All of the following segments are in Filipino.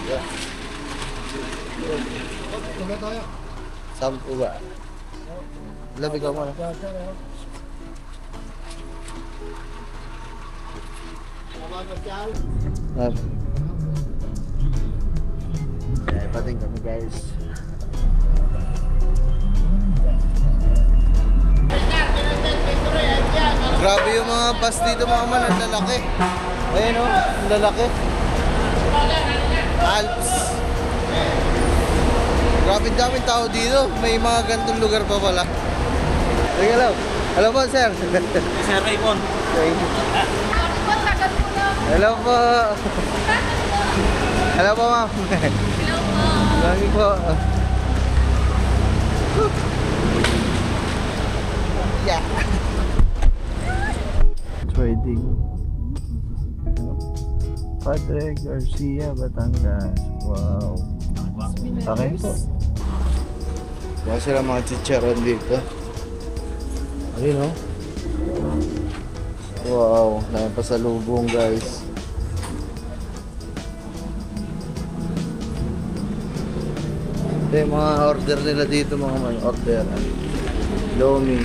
Yeah. Sampu ba? Labi ka muna. Kaya pating kami guys. Grabe yung mga bus dito mga man, ang lalaki. Ayun o, ang lalaki. Alps. Grabe daming tao dito. May mga gantong lugar pa pala. Hello. Hello po sir. Sir Raymond. Hello po. Hello po ma'am. Hello po. Lagi po. Yeah. Trading. Padre Garcia, Batangas. Wow. Okay po. Yan sila mga chicharon dito. Ayun o. Wow. Napasalubong guys. Ito yung mga order nila dito mga man. Order. Lomi.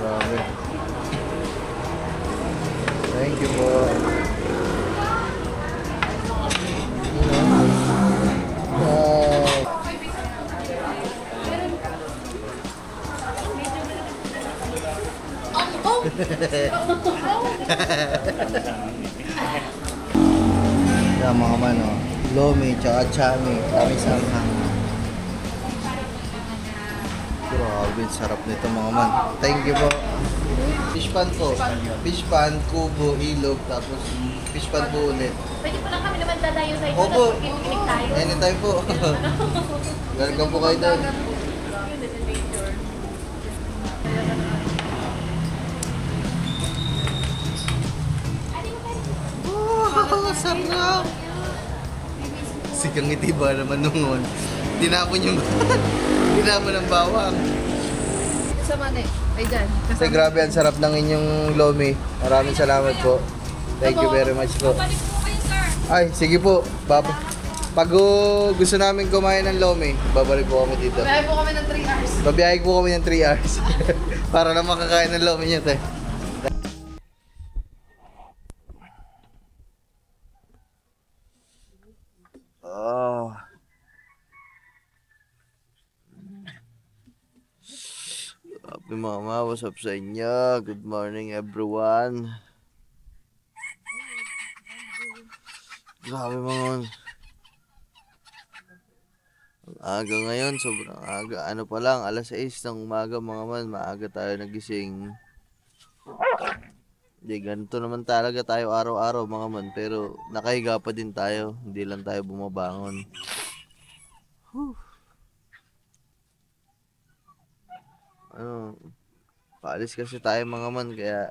Grabe. Thank you po. Yan mga man, oh. Lomi, tsaka chami, kami samhang. Grabe, sarap nito mga man. Thank you po. Fish pan po. Fish pan, kubo, ilog, tapos fish pan po ulit. Pwede po lang kami naman dadayo sa inyo. Opo. Pag-picnic tayo. Anytime po. Welcome po kayo doon. Wow, sarap! Sigang ngiti ba naman noon? Tinapon yung tinapon ng bawang. Sa mani. Ay, dyan. Kasi grabe, ang sarap ng inyong lomi. Maraming salamat po. Thank you very much po. Balik po kayo, sir. Ay, sige po. Pag gusto namin kumain ng lomi, babalik po kami dito. Bayahin po kami ng 3 hours. Babiyahe po kami ng 3 hours. Para na makakain ng lomi niyo, te. Oh. Happy mama, what's up sa inyo? Good morning everyone. Grabe mga ang aga ngayon, sobrang aga. Ano pa lang, alas 6 ng umaga mga man, maaga tayo nagising. Hindi, ganito naman talaga tayo araw-araw mga man, pero nakahiga pa din tayo, hindi lang tayo bumabangon. Whew. Ano, paalis kasi tayo mga man, kaya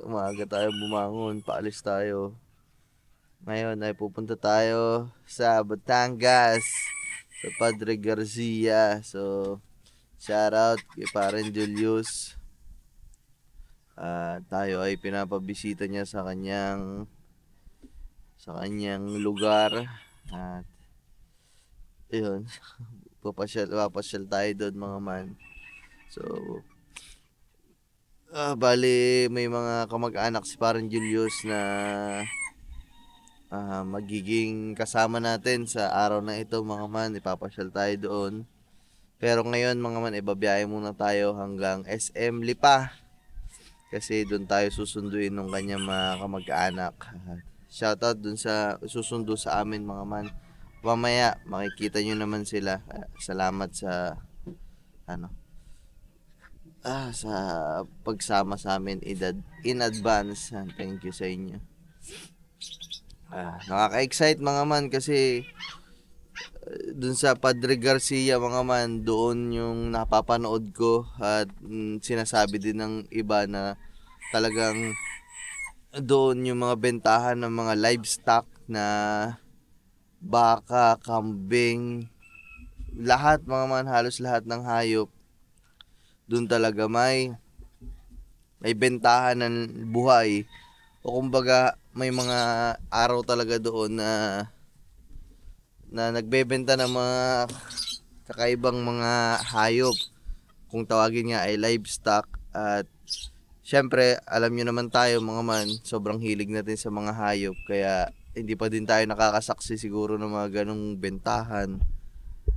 maaga tayo bumangon, paalis tayo. Ngayon ay pupunta tayo sa Batangas, sa Padre Garcia. So, shout out kay Paren Julius. Tayo ay pinapabisita niya sa kanyang lugar. At yun, papasyal tayo doon mga man. So, bali may mga kamag-anak si Paren Julius na magiging kasama natin sa araw na ito mga man. Ipapasyal tayo doon. Pero ngayon mga man, ibabiyahe muna tayo hanggang SM Lipa. Kasi doon tayo susunduin ng kanyang mga kamag-anak. Shoutout doon sa susundo sa amin mga man. Mamaya makikita nyo naman sila. Salamat sa sa pagsama sa amin in advance. Thank you sa inyo. Nakaka-excite mga man kasi dun sa Padre Garcia mga man, doon yung napapanood ko at sinasabi din ng iba na talagang doon yung mga bentahan ng mga livestock na baka, kambing, lahat mga man, halos lahat ng hayop. Doon talaga may may bentahan ng buhay. O kumbaga, may mga araw talaga doon na nagbebenta ng mga kakaibang mga hayop. Kung tawagin nga ay livestock. At syempre, alam nyo naman tayo mga man, sobrang hilig natin sa mga hayop. Kaya hindi pa din tayo nakakasaksi siguro ng mga ganong bentahan.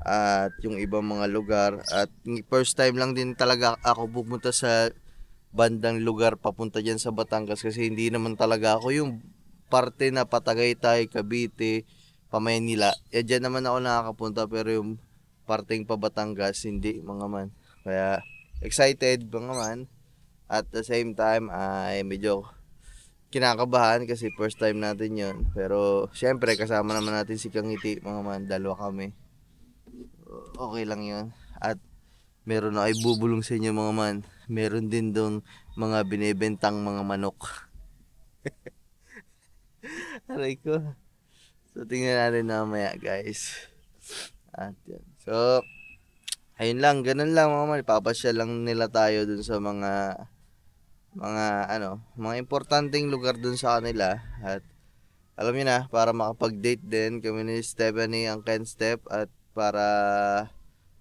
At yung ibang mga lugar. At first time lang din talaga ako pumunta sa bandang lugar papunta dyan sa Batangas. Kasi hindi naman talaga ako yung parte na Patagaytay, Cavite, Pamaynila. Dyan naman ako nakakapunta pero yung parteng pa Batangas, hindi mga man. Kaya excited mga man. At the same time ay medyo kinakabahan kasi first time natin yon. Pero syempre kasama naman natin si Kangiti mga man. Dalawa kami. Okay lang yun. At meron na ay bubulong sa inyo mga man. Meron din dong mga binibentang mga manok. Aray ko. So tingnan natin mamaya guys. At yan. So ayun lang, ganun lang mga man. Ipapasyal lang nila tayo dun sa mga importanteng lugar dun sa kanila. At alam niyo na, para makapag-date din kami ni Stephanie ang Ken Step at para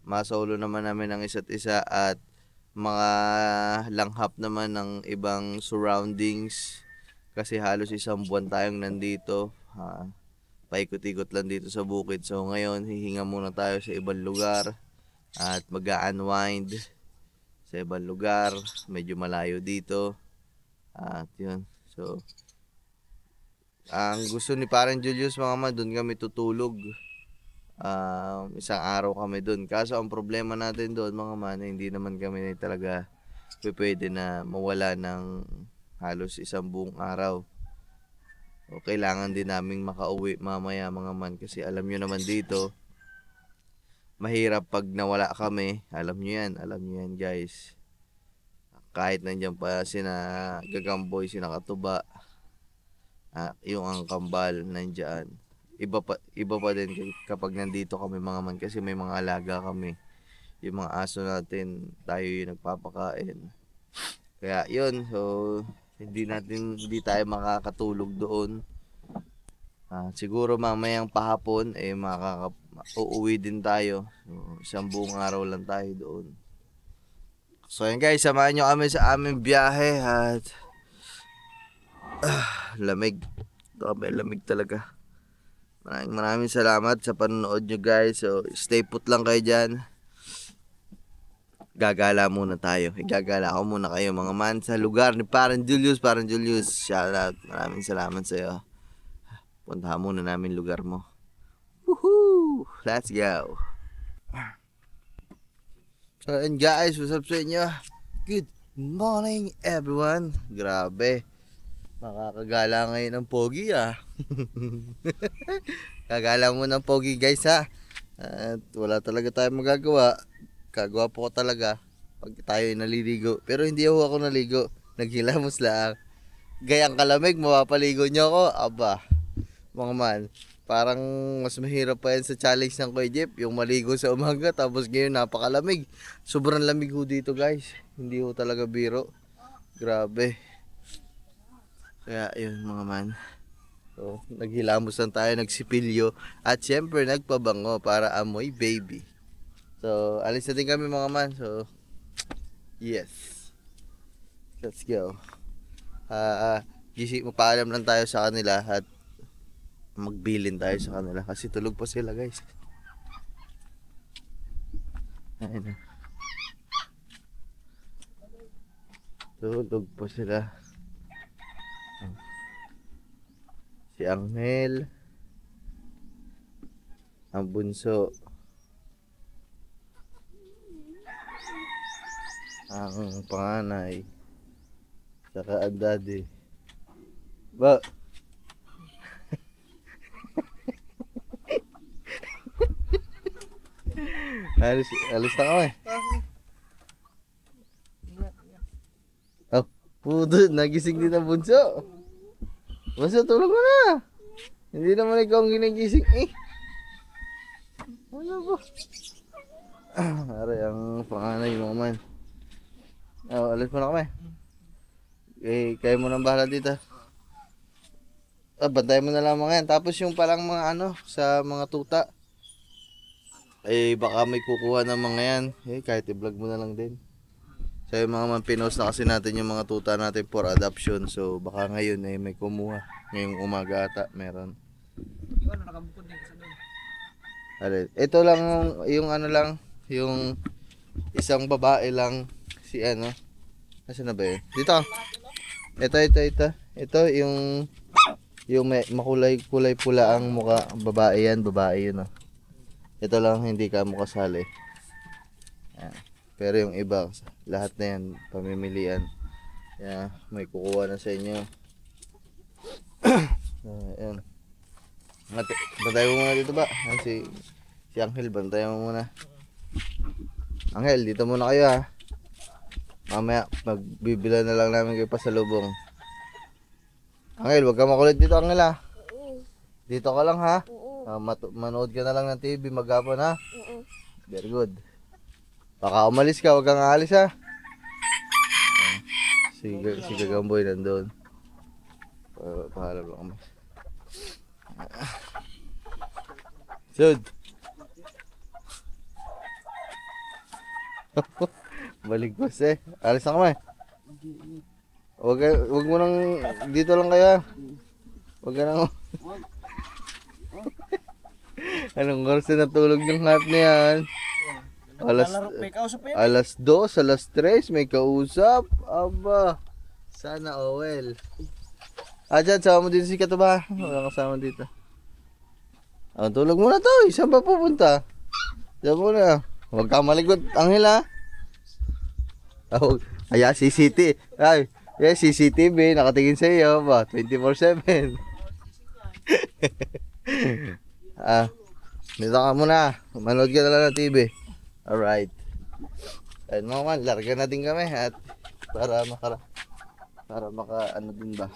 masolo naman namin ang isa't isa at mga langhap naman ng ibang surroundings kasi halos isang buwan tayong nandito. Paikot-ikot lang dito sa bukid. So ngayon, hihinga muna tayo sa ibang lugar at mag-unwind sa ibang lugar. Medyo malayo dito. At yun. So, ang gusto ni parang Julius mga man, doon kami tutulog. Isang araw kami doon. Kaso ang problema natin doon mga man, hindi naman kami talaga pwede na mawala ng halos isang buong araw. O kailangan din naming makauwi mamaya mga man kasi alam nyo naman dito mahirap pag nawala kami. Alam nyo yan guys. Kahit nandiyan pa sina Gagamboy, sina Katuba, yung ang kambal nandiyan. Iba pa din kapag nandito kami mga man kasi may mga alaga kami. Yung mga aso natin, tayo yung nagpapakain. Kaya yun, so hindi tayo makakatulog doon. Siguro mamayang pahapon uuwi din tayo. So, isang buong araw lang tayo doon. So yun guys, samahan nyo kami sa aming biyahe at lamig. Lamig talaga. Maraming salamat sa panonood nyo guys. So stay put lang kayo dyan. Gagala muna tayo. Igagala ko muna kayo mga man sa lugar ni Parang Julius. Parang Julius, shout out. Maraming salamat sa iyo. Puntahan muna namin lugar mo. Woohoo! Let's go. So and guys, what's up sa inyo? Good morning everyone. Grabe. Makakagala ngayon ng pogi Kagala mo ng pogi guys ha. At wala talaga tayong magagawa. Kagwapo ko talaga pag tayo naliligo. Pero hindi ako naligo. Naghilamos lang. Gayang kalamig, mapapaligo nyo ako. Aba, mga man. Parang mas mahirap pa yan sa challenge ng Kuya Jeep. Yung maligo sa umaga tapos ngayon napakalamig. Sobrang lamig ho dito guys. Hindi ho talaga biro. Grabe. Kaya yun mga man. So, naghilamos lang tayo, nagsipilyo. At syempre nagpabango para amoy baby. So, alis na din kami mga man. So, yes. Let's go. Magpaalam lang tayo sa kanila at magbilin tayo sa kanila. Kasi tulog pa sila guys. Ayun na. Tulog pa sila. Si Angel. Ang bunso. Ang panganay. Saka ang daddy. Ba? alis na kami. Oh, puto, nagising din ang bunso. Bunso, tulog mo na. Hindi naman ikaw ang ginigising Ano ba? Aray, ang panganay mo man. Oh, alis mo na kami. Kaya mo nang bahala dito. Bantayan mo na lang mga yan. Tapos yung palang mga sa mga tuta. Baka may kukuha ng mga yan. Kahit i-vlog mo na lang din. So yung mga man, pinost na kasi natin yung mga tuta natin for adoption. So baka ngayon may kumuha. Ngayong umaga ata meron. Ito lang yung lang. Yung isang babae lang. Si Nasaan na ba yun? Dito. Ito. Ito yung may makulay pula ang mukha. Babae yun. Ito lang hindi ka mo kasali. Yan. Pero yung iba, lahat na yan, pamimilian. Yan, may kukuha na sa inyo. Ayan. Bantay mo muna dito ba? Si Angel, bantay mo muna. Angel, dito muna kayo ha. Mamaya, magbibila na lang namin kayo pasalubong. Angel, wag ka makulit dito, Angel ha. Dito ka lang ha. Manood ka na lang ng TV maghapon ha. Very good. Baka umalis ka, wag kang aalis ha. Si Gagamboy nandun. Pahalap lang kami. Sud. Baligwas alis na kami. Wag mo nang dito lang kayo. Wag ka nang anong oras na natulog yung lahat na yan? Alas 2, alas 3, may kausap. Aba, sana well. Dyan, sama mo dito si Katuba. Wala kasama dito. Tulog muna to. Saan ba pupunta? Diyan muna. Huwag kang maligot, Angel ha. CCTV. CCTV, nakatingin sa iyo ba? 24/7. Dito ka muna. Manood ka na lang ng TV. Alright. Ayun mga man, larga na din kami at para din ba?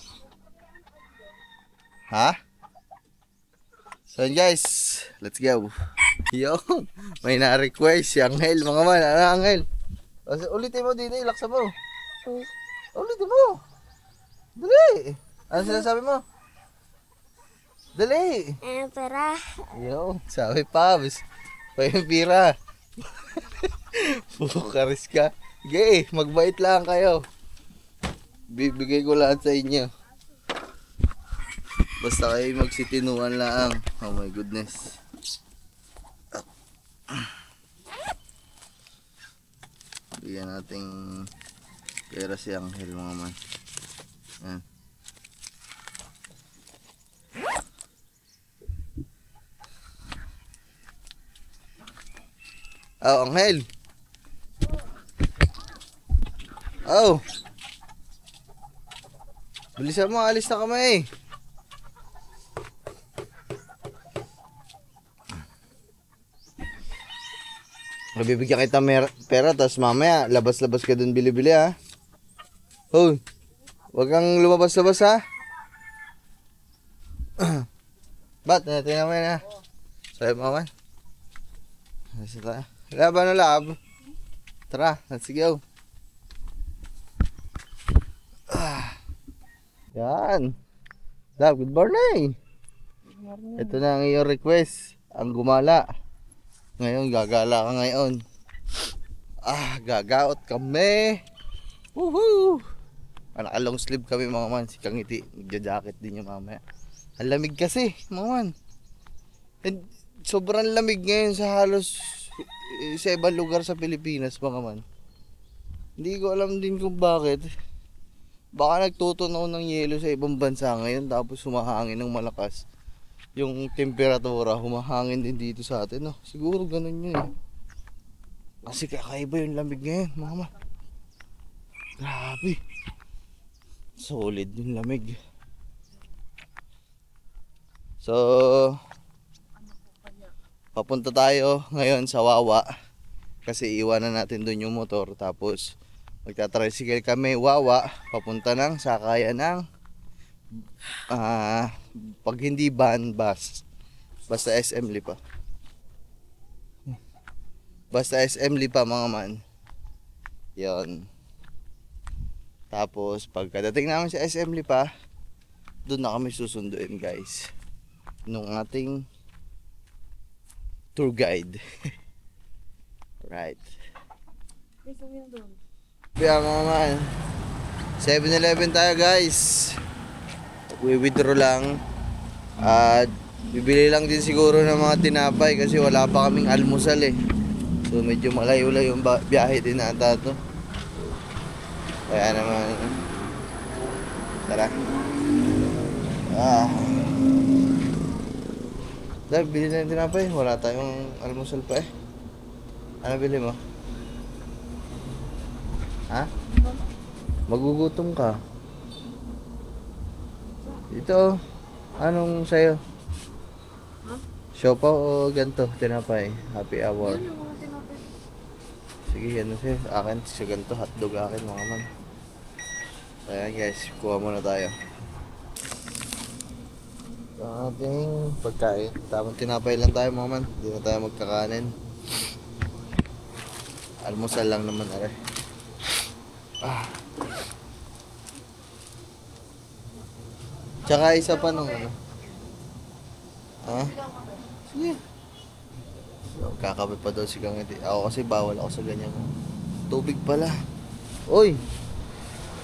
Ha? So guys, let's go. Yo, may na-request si Angel mga man. Angel? Ulitin mo din, ilaksa mo. Ulitin mo. Dali. Ano sinasabi mo? Dali. Pera. Yo, sabi pa, pira. Bukaris ka. Sige, magbait lang kayo. Bibigay ko lahat sa inyo. Basta kayo magsitinuan lang. Oh my goodness. Bigyan nating pera si Angel mga man. Yan. Angel. Bilisan mo, alis na kami. Bibigyan kita pera, tapos mamaya labas-labas ka dun bili-bili ha. Wag kang lumabas-labas ha. Ba't? Tingnan mo yan ha. Sabi mo man. Laban na lab. Tara, let's go. Yan. Lab, good morning. Ito na ang iyong request. Ang gumala. Ngayon, gagala ka ngayon. Gagaot kami. Woohoo! Naka-long sleeve kami mga man. Si Kangiti, nagja-jacket din yung mamaya. Ang lamig kasi, mga man. And sobrang lamig ngayon sa halos sa ibang lugar sa Pilipinas mga man. Hindi ko alam din kung bakit. Baka nagtutunaw ng yelo sa ibang bansa ngayon tapos humahangin ng malakas. Yung temperatura humahangin din dito sa atin no? Siguro ganun yun Kasi kakaiba yung lamig ngayon mga man. Grabe. Solid yung lamig. So papunta tayo ngayon sa Wawa kasi iwanan natin doon yung motor tapos magta-tricycle kami Wawa papunta ng sakayan ng pag hindi van bus basta SM Lipa mga man yon. Tapos pagkadating namin sa SM Lipa, doon na kami susunduin guys nung ating tour guide. Right. Kaya mga man, 7-Eleven tayo guys. We-withdraw lang. At bibili lang din siguro ng mga tinapay kasi wala pa kaming almusal eh. So medyo malayo-layo yung biyahe din ata to. Kaya naman, tara. Dahil bili na yung tinapay, wala tayong almusal pa eh. Ano bili mo? Ha? Magugutom ka. Ito, anong sayo? Siopaw o ganto, tinapay? Happy hour. Sige, ano siya? Akin, sa ganto, hotdog akin mga man. Ayan guys, kuha muna tayo. Ang ating pagkain. Tamang tinapay lang tayo mga man. Hindi na tayo magkakanin. Almusal lang naman are. Tsaka isa pa nung ano. Ha? Sige. So, kakape pa daw si Kangiti. Ako kasi bawal ako sa ganyan. Tubig pala. Uy!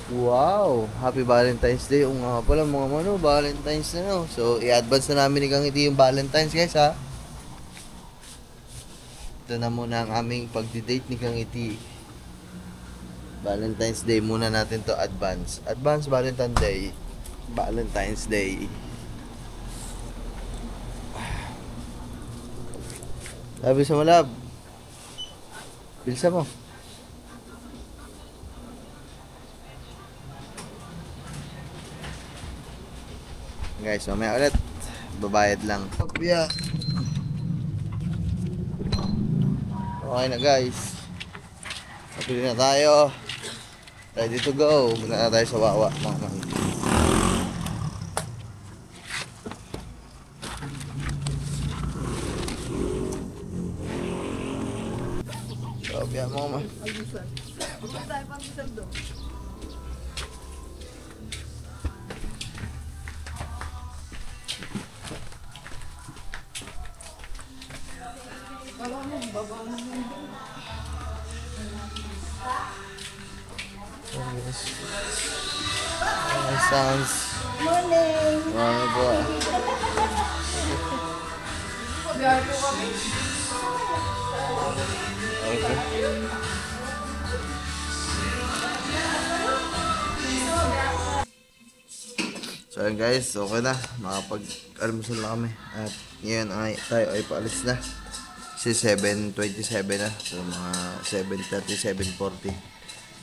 Wow! Happy Valentine's Day. O nga pala mga mano, Valentine's na no. So, i-advance na namin ni Kangiti yung Valentine's guys ha. Ito na muna ang aming pagdi-date ni Kangiti. Valentine's Day muna natin to advance. Advance Valentine's Day. Valentine's Day. Sabi sa malab. Bilsa mo. Guys, mamaya ulit. Babayad lang. Kuya. Okay na guys. Napili na tayo. Ready to go. Muna na tayo sa Wawa. Mga man. Sabi mo ma. Sounds. Morning! Morning po. Okay. So ayun guys, okay na. Makapag-almusal na kami. At ngayon ay tayo ay paalis na. Kasi 7:27 na. So mga 7:30, 7:40.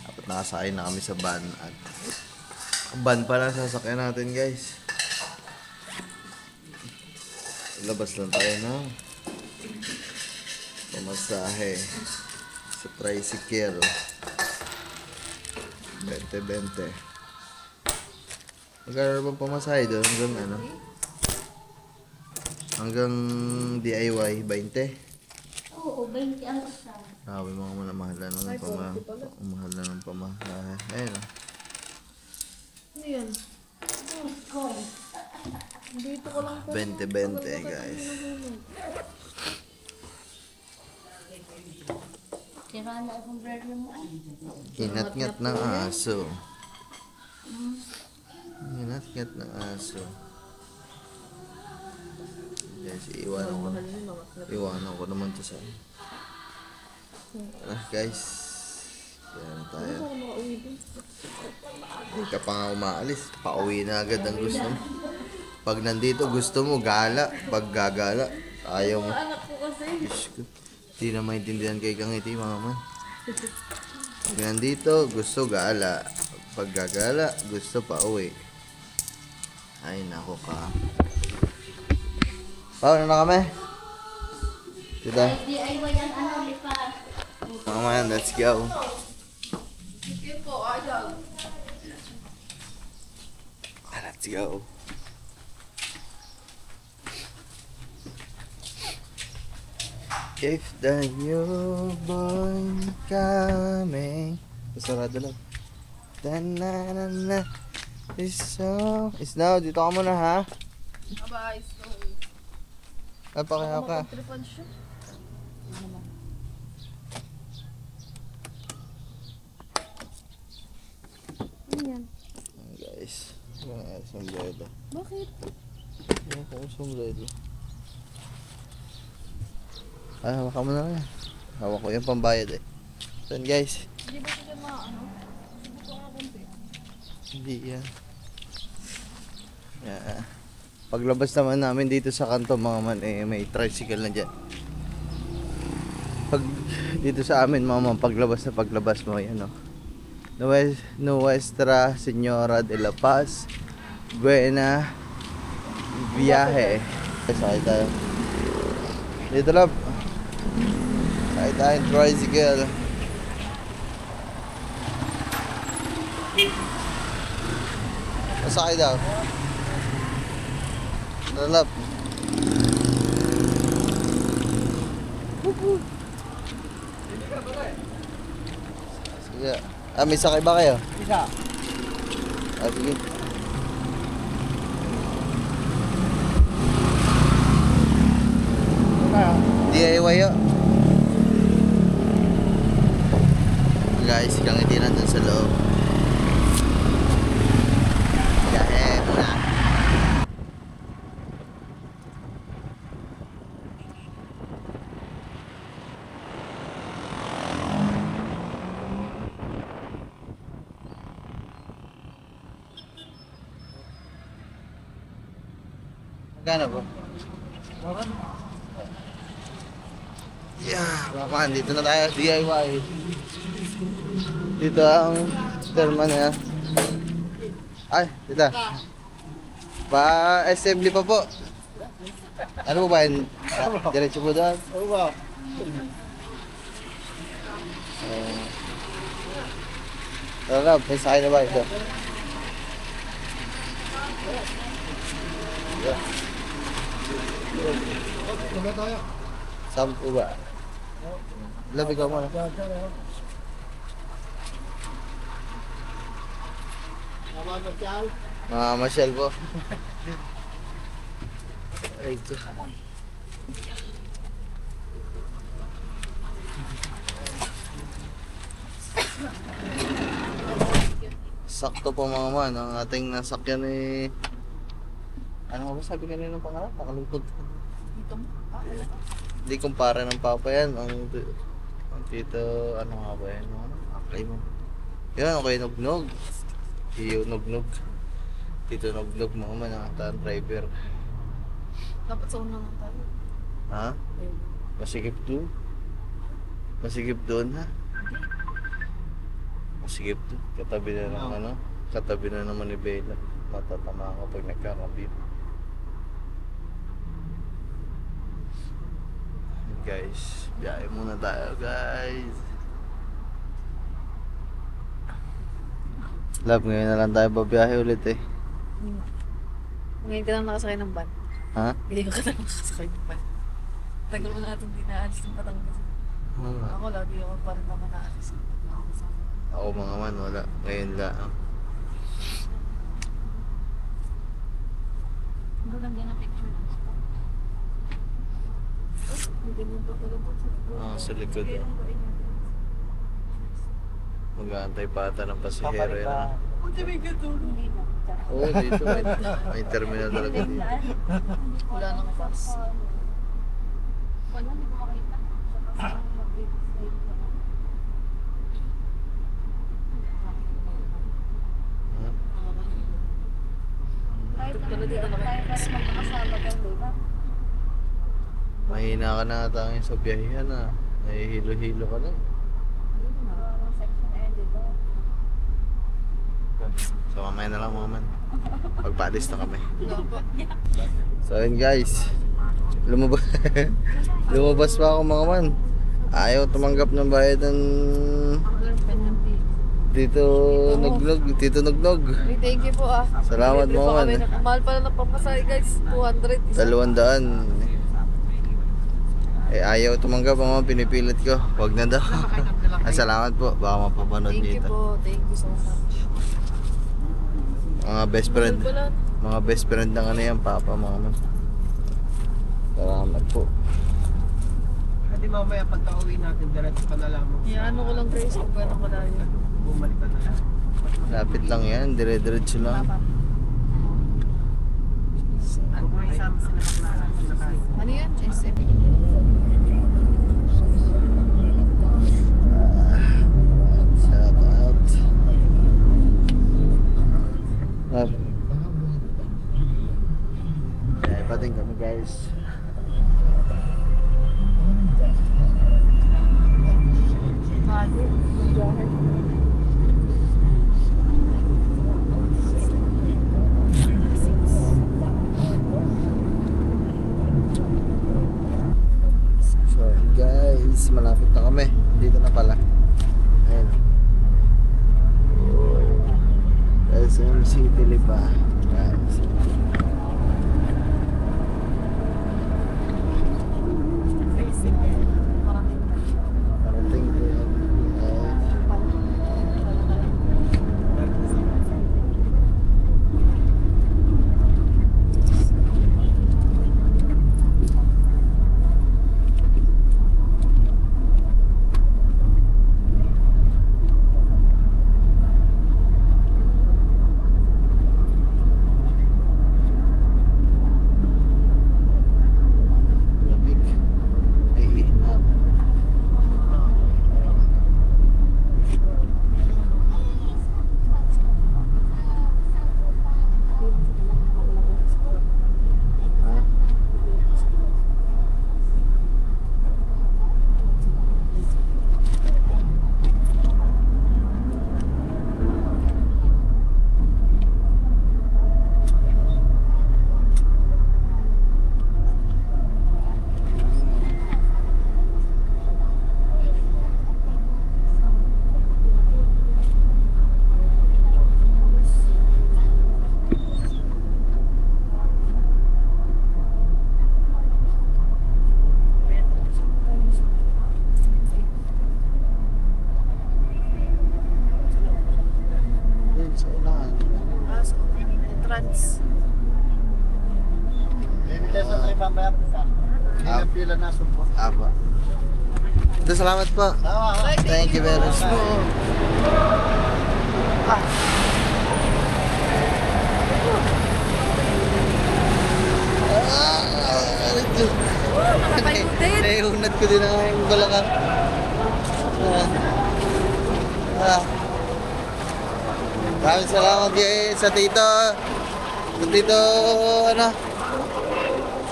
Dapat nakasakay na kami sa van. At van pala sasakyan natin guys. Labas lang tayo na pamasahe sa tricycle. 20-20. Magkano bang pamasahe doon? Hanggang ano? Hanggang DIY 20? Oo, 20 ang isa. Sabi mga mahalan ng pamasahe. Ayun o. Ano yan? Dito ko lang 20-20 guys. Sira na akong brother mo. Kinat-ngat ng aso. Kinat-ngat ng aso. Guys, iwanan ko naman to sa guys. Yan tayo. Hindi ka pa nga umaalis. Pauwi na agad ang gusto mo. Pag nandito gusto mo gala. Pag gagala ayaw mo. anak ko kasi. Hindi na maintindihan kay Kangiti mga man. Pag nandito gusto gala. Pag gagala gusto pauwi. Ay nako ka. Paano na kami? Tita? DIY ang ano, lipa. Mga man, let's go. Sige po, ayaw. Let's go. If the new boy coming. Sarado lang. Tanana. Isnaw, dito ka muna ha. Bye-bye. Napakaya ka. Tripan siya. Ano yan? Guys, yung sombrero. Bakit? Yung kong sombrero. Ay, hawak mo na yan. Hawak ko yung pambayad eh. So yun, guys. Hindi ba siya ano? Subukan ko nga konti. Hindi yan. Yeah. Paglabas naman namin dito sa kanto mga man, eh, may tricycle na dyan. Pag dito sa amin mga man, paglabas mo, yan o. Nuestra Señora de la Paz, Buena Viaje. Sakay tayo. Dito lang. Sakay tayong tricycle. Masakay daw. Lalap. Sige. Ah, may sakay ba kayo? Isa. Ah, sige. DIY yo. Guys, kang hindi nandun sa loob. Biyahe muna. Magkano po? Yeah, man, dito na tayo, DIY. Dito ang terma niya. Ay, dito. Pa-assembly pa po. Ano po ba yun? Diretso po doon? Oo ba? Tara, may sakay na ba ito? Wala tayo. Sampu ba? Labig ka muna. Mga masyal po. Ay, ito. Sakto po mga man, ang ating nasakyan eh... Ano ba sabi kanina ng pangalan? Nakalungkot. Dito mo? Hindi kumpara ng papa yan. Ang tito, ano nga ba yan? Akay mo. Yan, okay, nugnog. Iyo, nugnog. Tito, nugnog mo man ang ating driver. Dapat sa una lang tayo. Ha? Masigip doon? Masigip doon ha? Masigip doon. Katabi na ng ano? Katabi na naman ni Bella. Matatama ako pag nagkakabit. Guys, biyahe muna tayo guys. Love, ngayon na lang tayo babiyahe ulit eh. Ngayon ka lang nakasakay ng van. Ha? Hindi ka lang nakasakay ng van. Tagal mo natin din naalis ng Batangas. Ako lagi ako pa rin naman naalis. Ako mga man, wala. Ngayon lang. Ano lang yan ang picture lang. Hindi mo pa pala po. Sa likod. Mag-aantay pa ata ng pasahero yan. Punta may katulong. Hindi na. Oo, dito may terminal talaga dito. Wala nang pass. Wala, hindi ko makita. Sa kasi mag-save ka na. Kahit magkakasama ka, di ba? Mahina ka na ata ngayon sa biyahehan ah. Nahihilo-hilo ka na. Section A, di ba? So mamaya na lang mga man. Pagpaalis na kami. So yun guys. Lumabas. Lumabas pa ako mga man. Ayaw tumanggap ng bayad ng Tito Nugnog. Tito Nugnog. Thank you po ah. Salamat Libre mga pa man. kami ng- Mahal pala ng pamasahe guys. 200. 200. Ayaw tumanggap mga man. Pinipilit ko. Wag na daw. Salamat po. Baka mapapanood Thank you dito. po. Thank you so much. Mga best friend. Wala. Mga best friend ng ano yan, Papa, mga man. Salamat po. Pwede mamaya pagka-uwi natin, diretso ka na lang mo. Ano ko lang guys, kung gano'n ko lang yun. Bumalik ka na lang. Lapit lang yan, dire-diretso lang. Ano ko yung isama sila na Ano yan? SM. Shout out. Kaya pa din kami guys. So guys, malapit na kami. Dito na pala. Ayun. SM City Lipa. Guys. Parating ko yan. Lamig. Ay, inap. Ha? Yun, sa unahan. Entrance. Limitation tayo mamaya sa pila na support. Apa. Ito, salamat po. Thank you very much po. Naiunat ko din ang aking balakang. Maraming salamat sa tito. Sa tito, ano?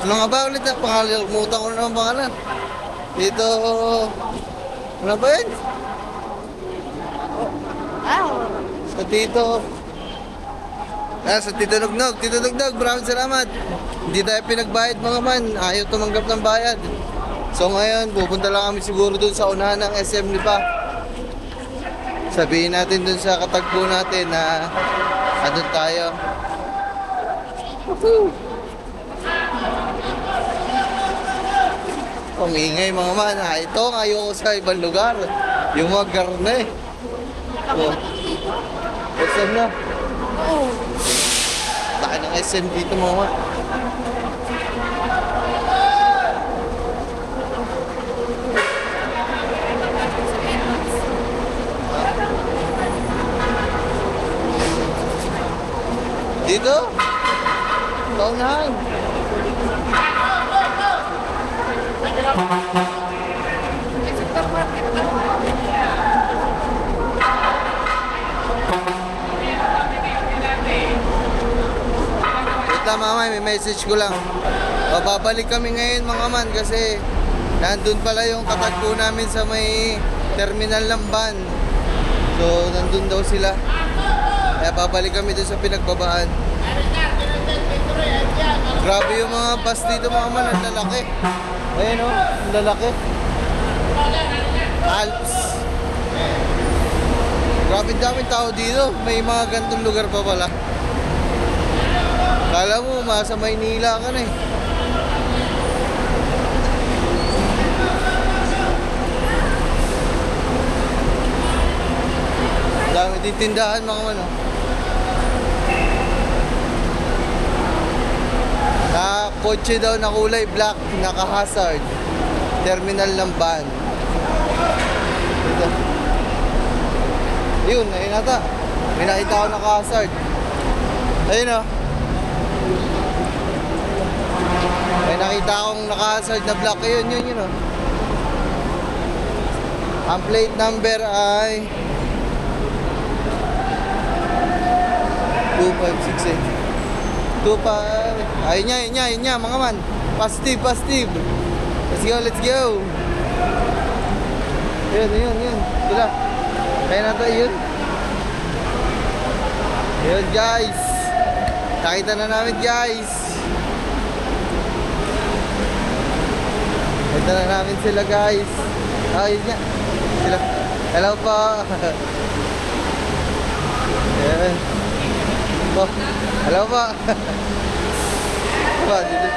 Ano nga ba ulit na pangalan? Umutan ko na naman pangalan. Tito, ano ba yun? Sa tito. Sa Tito Nugnog. Tito Nugnog, maraming salamat. Hindi tayo pinagbayad mga man. Ayaw tumanggap ng bayad. So ngayon, pupunta lang kami siguro dun sa unahan ng SM Lipa. Sabihin natin dun sa katagpo natin na andun tayo. Ang ingay mga man. Ito, ayoko sa ibang lugar. Yung mga garne. Oh. SM na. Laki ng SM dito mga man. Dito? Paunahan. Wait lang mama, may message ko lang. Babalik kami ngayon mga man kasi nandun pala yung katagpo namin sa may terminal ng van. So nandun daw sila. Kaya babalik kami dun sa pinagbabaan. Grabe yung mga bus dito mga man, ang lalaki. Ayun o, ang lalaki. Alps. Grabe daming tao dito. May mga gantong lugar pa pala. Kala mo, masa Maynila ka na eh. Dami din tindahan mga man. Na kotse daw na kulay black, naka-hazard. Terminal ng van. Ito. Yun, ayun ata. May nakita ako naka-hazard. Ayun o. May nakita akong naka-hazard na black. Ayun, yun o. Ang plate number ay 2568. 25. Ayun niya, mga man. Positive. Let's go. Yun. Sila. Kaya na tayo yun. Yun, guys. Nakita na namin, guys. Nakita na namin sila, guys. Ayun nga. Sila. Hello po. Ayan. Po. Hello po. Po, dito.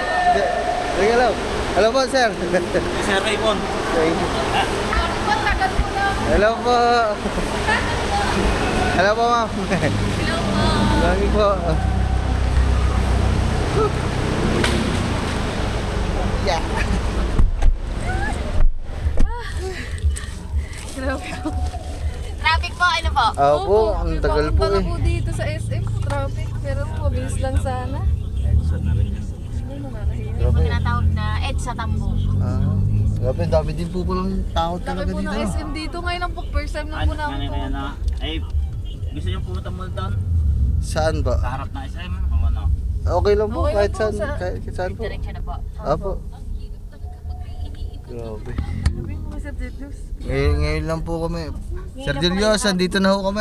Hello. Hello po, sir. Sir Raymond. Hello po. Hello po, ma'am. Hello po. Lagi po. Yeah. Grabe po. Traffic po, ano po? Opo, ang tagal po Papunta eh. na po dito sa SM, traffic. Pero mabilis lang sana. Hindi mo nakakahiya. Grabe. Tinatawag na EDSA Tambo. Grabe, dami din po palang tao Laki talaga po ng dito. SM dito. Ngayon lang po, first time lang po namin Kaya pumunta. na, ay, gusto niyo pumunta muna doon? Saan ba? Sa harap na SM, o ano? Okay lang po, Okay lang kahit po, saan, sa- kahit saan po. Diretso na po. Apo. Grabe. Sabi mo kasi Julius. Ngayon lang po kami. Sir Julius, andito na ho kami.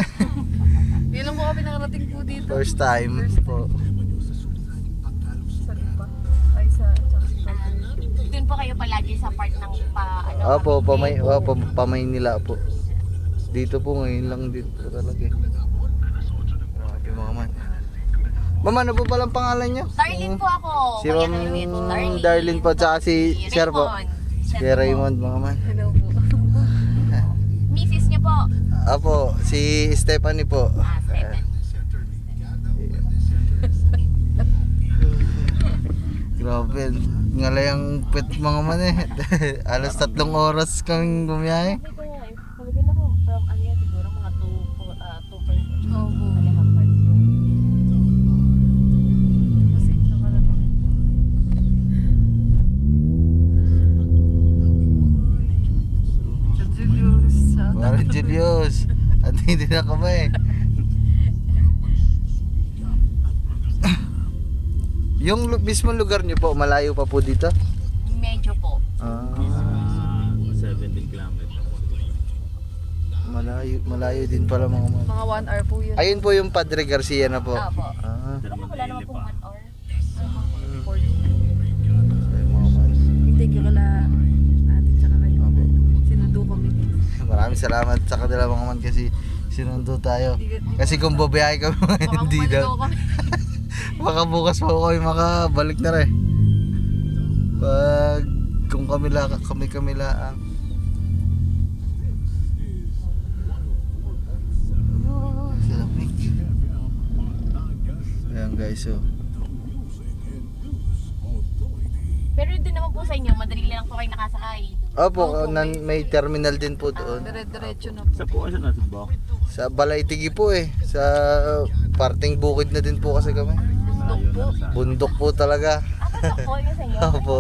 Ngayon lang po kami nakarating po dito. First time po. Sa Lipa. Ay, sa Doon po kayo palagi sa part ng Opo, pamay nila po. Dito po ngayon lang dito talaga. Grabe mga man. Mama, ano po palang pangalan niyo? Darlene po ako. Si Ma'am Darlene po, tsaka si Sir po. Si Raymond, mga man. hello po. Mrs. niyo po. Apo, si Stephanie po. Seven. Grabe, ngalay ang pet mga man eh. Alas 3 oras kaming bumiyahe. Sabi ko from ano yan, siguro mga 2.5 Opo. hours. Pasensya ka na po. Sa Julius. Parang Julius. At hindi na kami. Yung mismo lugar niyo po, malayo pa po dito? Medyo po. Ah, 17 kilometers. malayo din pala mga man. Mga 1 hour po yun. Ayun po yung Padre Garcia na po. Opo. Ah, Wala naman po 1 hour. ayun mga man. Thank you kala ate tsaka kayo. Sinundo kami. Maraming salamat sa kanila mga man kasi sinundo tayo. Kasi kung babiyahe kami mga Baka hindi bumalik daw. ako kami. Baka bukas pa ako makabalik na rin. Pag kung kami lang. Lamig. Ayan guys, so. Pero din naman po sa inyo, madali lang po kayo nakasakay. Opo, may terminal din po doon. Dire-diretso na po. Sa po siya nasa bak. Sa Balaytigi po eh. Sa parting bukid na din po kasi kami. Bundok po talaga. Bundok po yun sa inyo. Opo.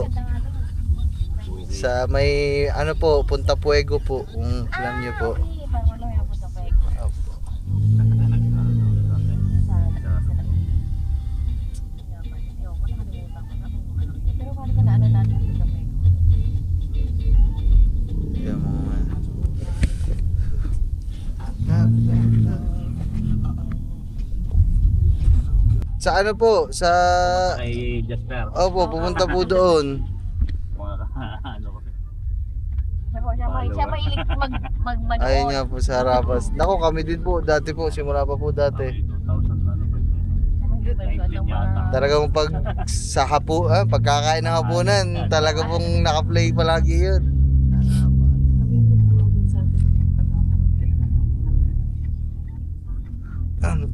Sa may ano po, Punta Puego po, kung alam niyo po. Parang ano yung punta pa eh. Opo. Pero paano ka na ano natin punta pa eh? Yan mga sa ano po? Sa Kay Jasper. Opo, pumunta po doon. Mga ano ko. Siya mahilig mag-manood. Ayun nga po sa Harapas. Nako, kami din po. Dati po, simula pa po dati. 2000 ano pa yun. Talagang pag sa pagkakain ng hapunan, talaga pong naka-play palagi yun.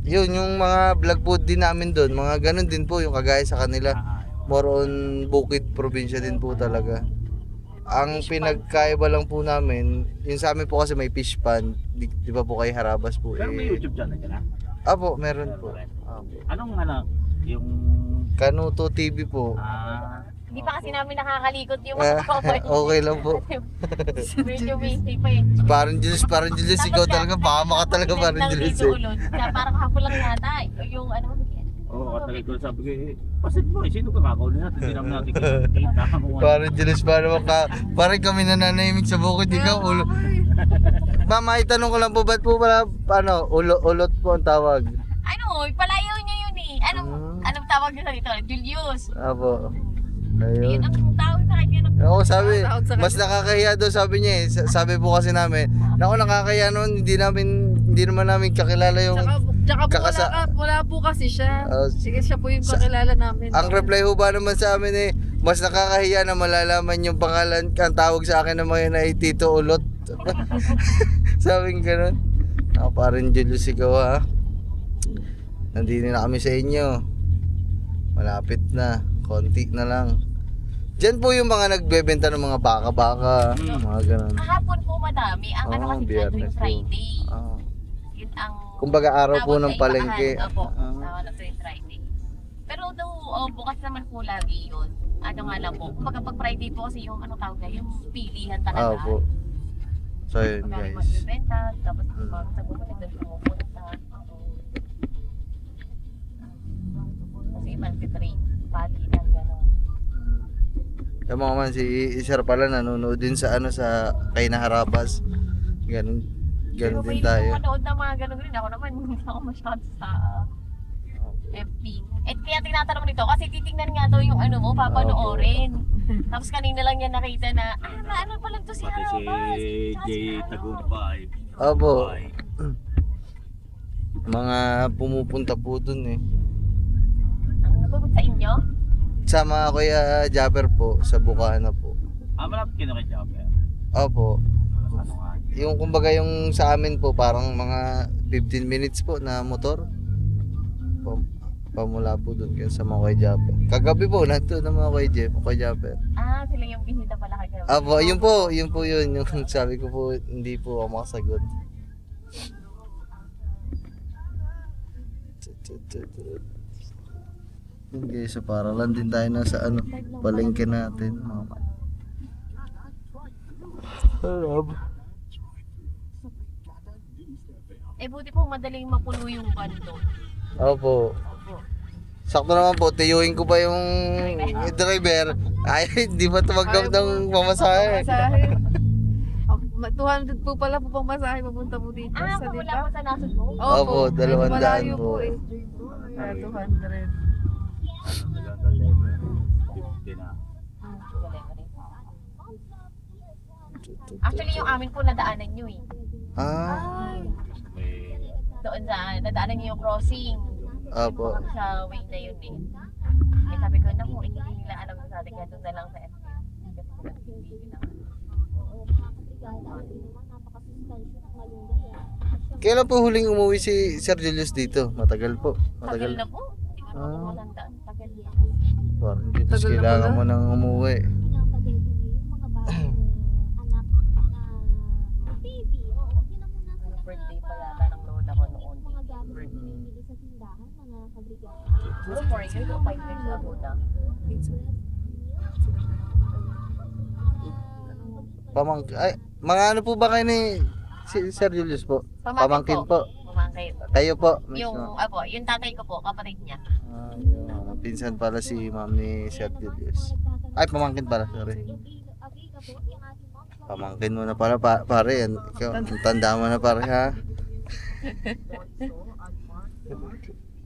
Yun, yung mga vlog po din namin doon, mga ganun din po yung kagaya sa kanila. more on bukid probinsya din po talaga. Ang pinagkaiba lang po namin, yung sa amin po kasi may fish pond, di ba po kay Harabas po Pero may YouTube channel ka na? Apo, meron po. Apo. Anong yung... Kanuto TV po. Hindi pa kasi namin nakakalikot yung Ah, mga cover. okay lang po. Medyo busy pa eh. Parang Julius, ikaw talaga, baka maka talaga parang Julius eh. Kaya parang hapon lang yata. Yung ano, Oo, katalik ko sabi ko, pasit mo sino ka kakaulin natin? Hindi naman natin kita. Parang Julius, parang kami nananahimik sa bukid, ikaw ulo. Mama, itanong ko lang po, ba't po pala, ulot po ang tawag? ano, palayaw niya yun eh. Anong tawag niya dito? Julius. Apo. Yun Ayun. ang tawag sa kanya. Oo, sabi, Tawag sa mas nakakahiya daw sabi niya eh. Sabi po kasi namin, naku nakakahiya noon, hindi naman namin kakilala yung... Tsaka po kakasa- wala po kasi siya. Oh, Sige, siya po yung pakilala namin. Ang reply ho ba naman sa amin eh, mas nakakahiya na malalaman yung pangalan, ang tawag sa akin naman ay Tito Ulot. Sabing ganun. Parang Julius ikaw ha. Nandito na kami sa inyo. Malapit na. Konti na lang. Diyan po yung mga nagbebenta ng mga baka-baka. Mga ganun. Kahapon po madami. Ang ano kasi dyan tuwing Biyernes po. Friday. Ah. Yun ang Kumbaga araw po tawag ng ay palengke. bakahan. Opo, Ah. tawag na tuwing Friday. Pero daw, bukas naman po lagi yun. Ano nga lang po. Kumbaga pag Friday po kasi yung ano tawag na, yung pilihan talaga. Po. So yun Pag guys. magbibenta, tapos sa bumalik doon pumupunta. Kasi mag-trade, palitan, gano'n. Yung mga man, si Sir pala nanonood din sa sa kay Naharabas. Ganun Pero din may tayo. manood ng mga gano'n rin. Ako naman, hindi ako masyado sa FB. At kaya tinatanong nito, kasi titingnan nga daw yung ano mo, papanoorin. Tapos kanina lang niya nakita na, ano pala to si Pati si Harabas. Jay Tagumpay. Opo. Mga pumupunta po dun eh. Ang nababag sa inyo? Sama Kuya Japper po sa Bukana po. Malapit ka na kay Jopper. Opo. Ano nga? Yung kumbaga yung sa amin po parang mga 15 minutes po na motor. Pamula po dun kaya sa mga Kuya Japper. Kagabi po nandun na mga Kuya Japper. Sila yung bisita pala kagabi. Opo, yun po yun. Yung sabi ko po, hindi po ako makasagot. Okay, so para lang din tayo na sa palengke natin. Buti po madaling mapuno yung van doon. Opo. Sakto naman po, tiyuhin ko pa yung driver. Ay, di ba tumaggap ng pamasahe? Masahe. 200 po pala po pang masahe papunta po dito sa Wala Dipa. pa sa nasod mo? Opo, 200 malayo po. po eh. Kaya 200. Nagandang level. 50 na. Actually, yung amin po nadaanan nyo eh. May Doon sa, nadaanan nyo yung crossing. Opo. Sa way na yun eh. Sabi ko, naku, hindi nila alam sa atin. Kaya doon na lang sa FB. Kailan po huling umuwi si Sir Julius dito? Matagal po. Tagal Matagal. na po. Hindi ko na matandaan. Tagal na. Parang Julius, Tagal na kailangan pala. mo nang umuwi. Birthday pa yata ng lola ko noon. Birthday. Siguro 4 years o 5 years ago na. Ay, mga ano po ba kayo ni si Sir Julius po? Pamangkin po. Pamangkin. Kayo po. Yung, Mismo. yung tatay ko po, kapatid niya. Yung pinsan pala si ma'am ni Sir Julius. Ay, pamangkin pala, sorry. Pamangkin mo na pala, pare. Ikaw, ang tanda mo na pare, ha?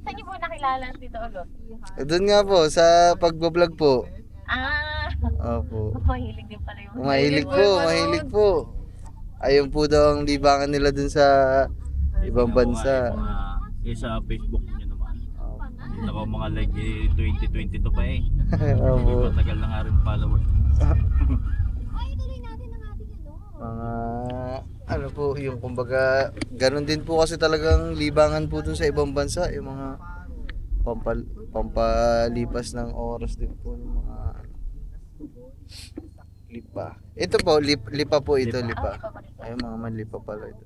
Saan niyo po nakilala Tito Ulot? Doon nga po, sa pagbablog po. Opo. Mahilig din pala yung Mahilig po. Ayun po daw ang libangan nila dun sa ibang bansa. Yung sa Facebook niyo naman. Kita ko mga like 2022 pa eh. Opo. Matagal na nga rin followers. Mga ano po, yung kumbaga ganun din po kasi talagang libangan po dun sa ibang bansa, yung mga pampalipas ng oras din po ng mga lipa. Ito po, lipa po ito, lipa. Ayun mga man, lipa pala ito.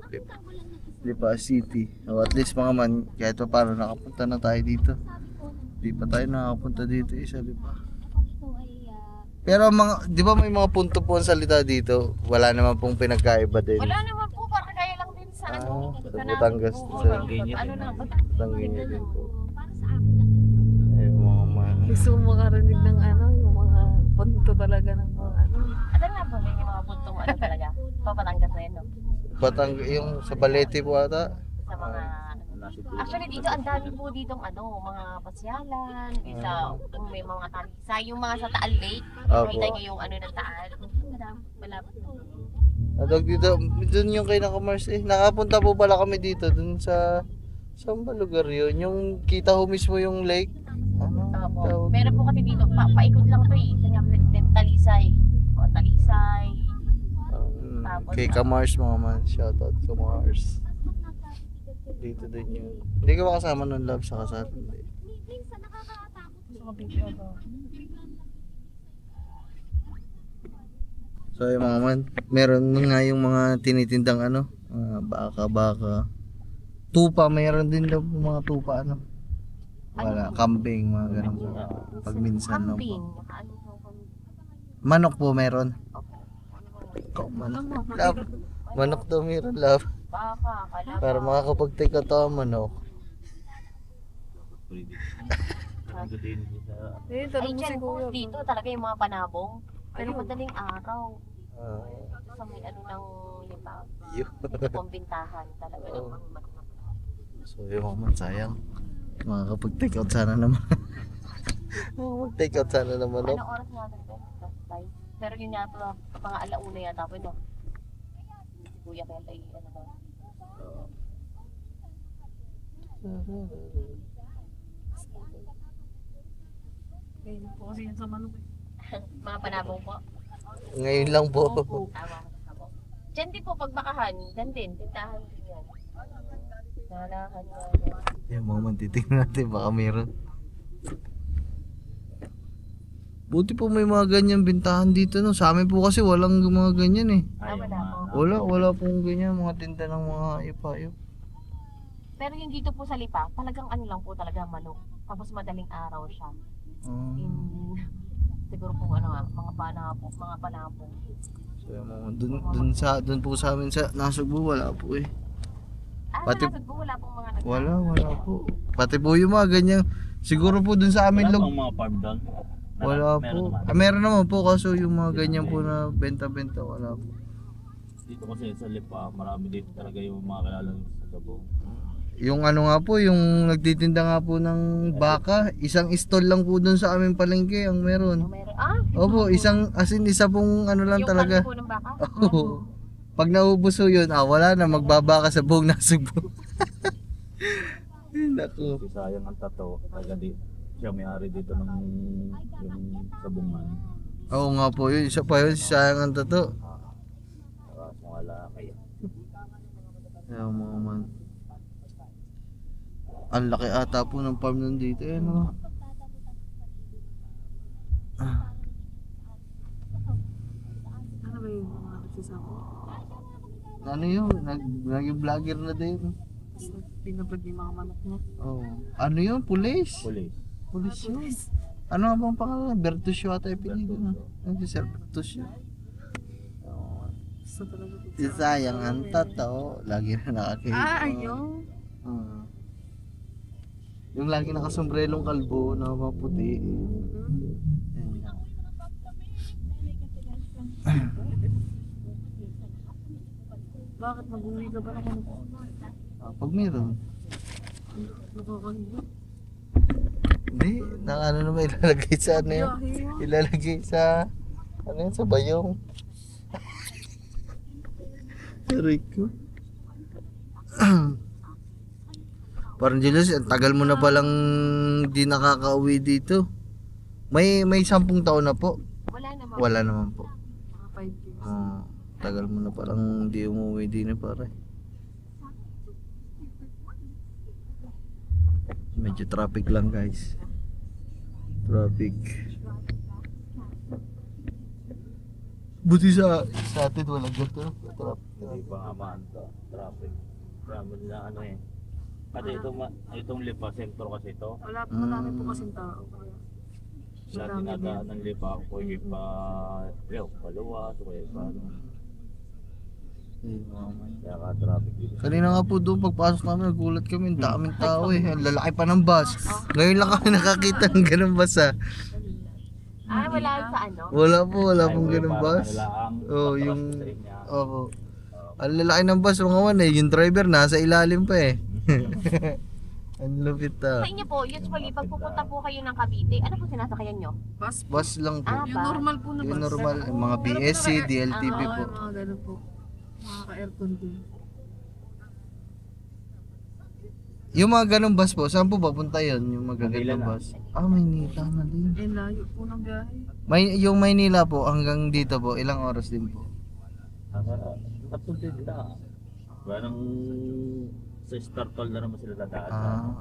Lipa City. O at least mga man, kahit pa paano nakapunta na tayo dito. Di pa tayo nakapunta dito sa lipa. Pero mga, di ba may mga punto po ang salita dito? Wala naman pong pinagkaiba din. Wala naman po, parang kaya lang din sa ano. Sa Namin Batangas, po. sa Ano lang, Tanginya din po. Ayun mga man. Gusto mo makarinig ng ano, yung mga punto talaga ng mga ano. Ano nga ba, may mga puntong ano talaga? Papatangas na yun, no? Yung sa Balete po ata. Sa mga... Actually, dito, ang dami po ditong ano, mga pasyalan, isa, may mga talisay, yung mga sa Taal Lake. Opo. Nakita niyo yung ano ng Taal. Malapit. Adog dito, dun yung kay Nakamars eh. Nakapunta po pala kami dito, dun sa... Saan ba lugar yun? Yung kita ho mismo yung lake. Ano? Opo. tawag? Meron po kasi dito, paikot lang to eh. Sa nga, Talisay. O, Talisay. Tapos, Kay Kamars mga man. Shoutout Kamars. Dito din yun. Hindi ka ba kasama ng love sa kasal? Hindi. So yung mga man, meron na nga yung mga tinitindang ano, baka. Tupa, mayroon din daw po mga tupa ano. Wala, kambing, mga ganun po. Pag minsan no. Kambing. Ano po kambing? Manok po meron. Manok. Love. Manok daw meron, love. Baka, kalabang. Para makakapag-take out ang manok. Eh, Ay, tanong mo si dyan po, Kuya. dito talaga yung mga panabong. Pero madaling araw. Ah, Sa may ano ng lipa. yun. Ito pong bintahan talaga ng Oo. mga manok. So yung mga sayang. Makakapag-take out sana naman. Makakapag-take out sana naman. No? Anong oras natin ito? Time. Pero yun nga ito, mga alauna yata po ito. Si Kuya kaya ay ano ba? Ayun po kasi yan sa manok eh. Mga panabong po. Ngayon lang po. Tama. Diyan din po pagbakahan. Diyan din. Tintahan din yan. Nalahan yan. Yung mga man, titignan natin. Baka meron. Buti po may mga ganyan bintahan dito. No? Sa amin po kasi walang mga ganyan eh. Wala pong ganyan. Mga tinda ng mga ipa-ip. Pero yung dito po sa Lipa, talagang ano lang po talaga manok. Tapos madaling araw siya. Siguro po ano nga, mga panapong. So yung mga, dun po sa amin sa Nasugbu, wala po eh. Pati- Pati, wala pong mga Wala po. Pati po yung mga ganyan. Siguro po dun sa amin Wala log. pang mga farm doon. Wala po. Meron naman po kaso yung mga ganyan po na benta-benta wala po. Dito kasi sa Lipa, marami dito talaga yung mga kilala sa Gabong. Yung ano nga po, yung nagtitinda nga po ng baka, isang stall lang po dun sa aming palengke ang meron. Meron. Opo, isa pong ano lang Yung talaga. po ng baka? Oo. Pag naubos po yun, wala na, magbabaka sa buong Nasugbu. Ay, naku. Si Sayang ang tato, talaga di siya may-ari dito ng yung sabungan. Oo nga po, yun, isa pa yun, sayang ang tato. Wala kaya. Ayaw mga man. Ang laki ata po ng farm nandito eh, no? Ano ba yung mga nagsasama? Ano yun? Naging vlogger na din. Tapos binablog yung mga manok niya. Oh. Ano yun? Pulis? Police. Pulis yun. Ano nga bang pangalan? Bertusio ata yung pinili na. Ano si Sir Bertusio? Gusto talaga ko. Si Sayang ang tato. Lagi na nakakita. Ayun. Yung lagi nakasombrelong kalbo na maputi. Bakit mag-uwi ka ba naman? Pag meron. Nakakahiya. Hindi. Ano naman ilalagay sa ano yun? Ilalagay sa ano yun? Sa bayong. Aray ko. Parang Julius, ang tagal mo na palang di nakaka-uwi dito. May 10 taon na po. Wala naman. Wala naman po. Mga 5 years. Tagal mo na palang di umuwi din eh pare. Medyo traffic lang guys. Traffic. Buti sa atin walang ganito. Hindi pa nga maanta. Traffic. Marami na ano eh. Kasi itong Lipa, sentro kasi ito. Marami po kasing tao. Sa dinadaan ng Lipa, kung yung paluwas, o kaya pa ano. Kaya ka traffic dito. Kanina nga po doon pagpasok namin nagulat kami, ang daming tao eh. Ang lalaki pa ng bus. Ngayon lang kami nakakita ng ganung bus ah. Wala sa ano? Wala pong ganung bus. Oh, yung Oo. Ang lalaki ng bus mga man eh, yung driver nasa ilalim pa eh. Ang lupit Sa inyo po, usually pag pupunta po kayo ng Cavite, ano po sinasakyan nyo? Bus lang po. Yung normal po na Yung bus. normal, yung mga BSC, DLTV po. Yung mga ganun po. Mga ka-aircon din. Yung mga ganung bus po, saan po papunta yun? Yung mga Manila ganung na. bus? Maynila na din. Layo po ng biyahe. Yung Maynila po, hanggang dito po, ilang oras din po? Tapos din na. Parang sa Star Toll na naman sila dadaan.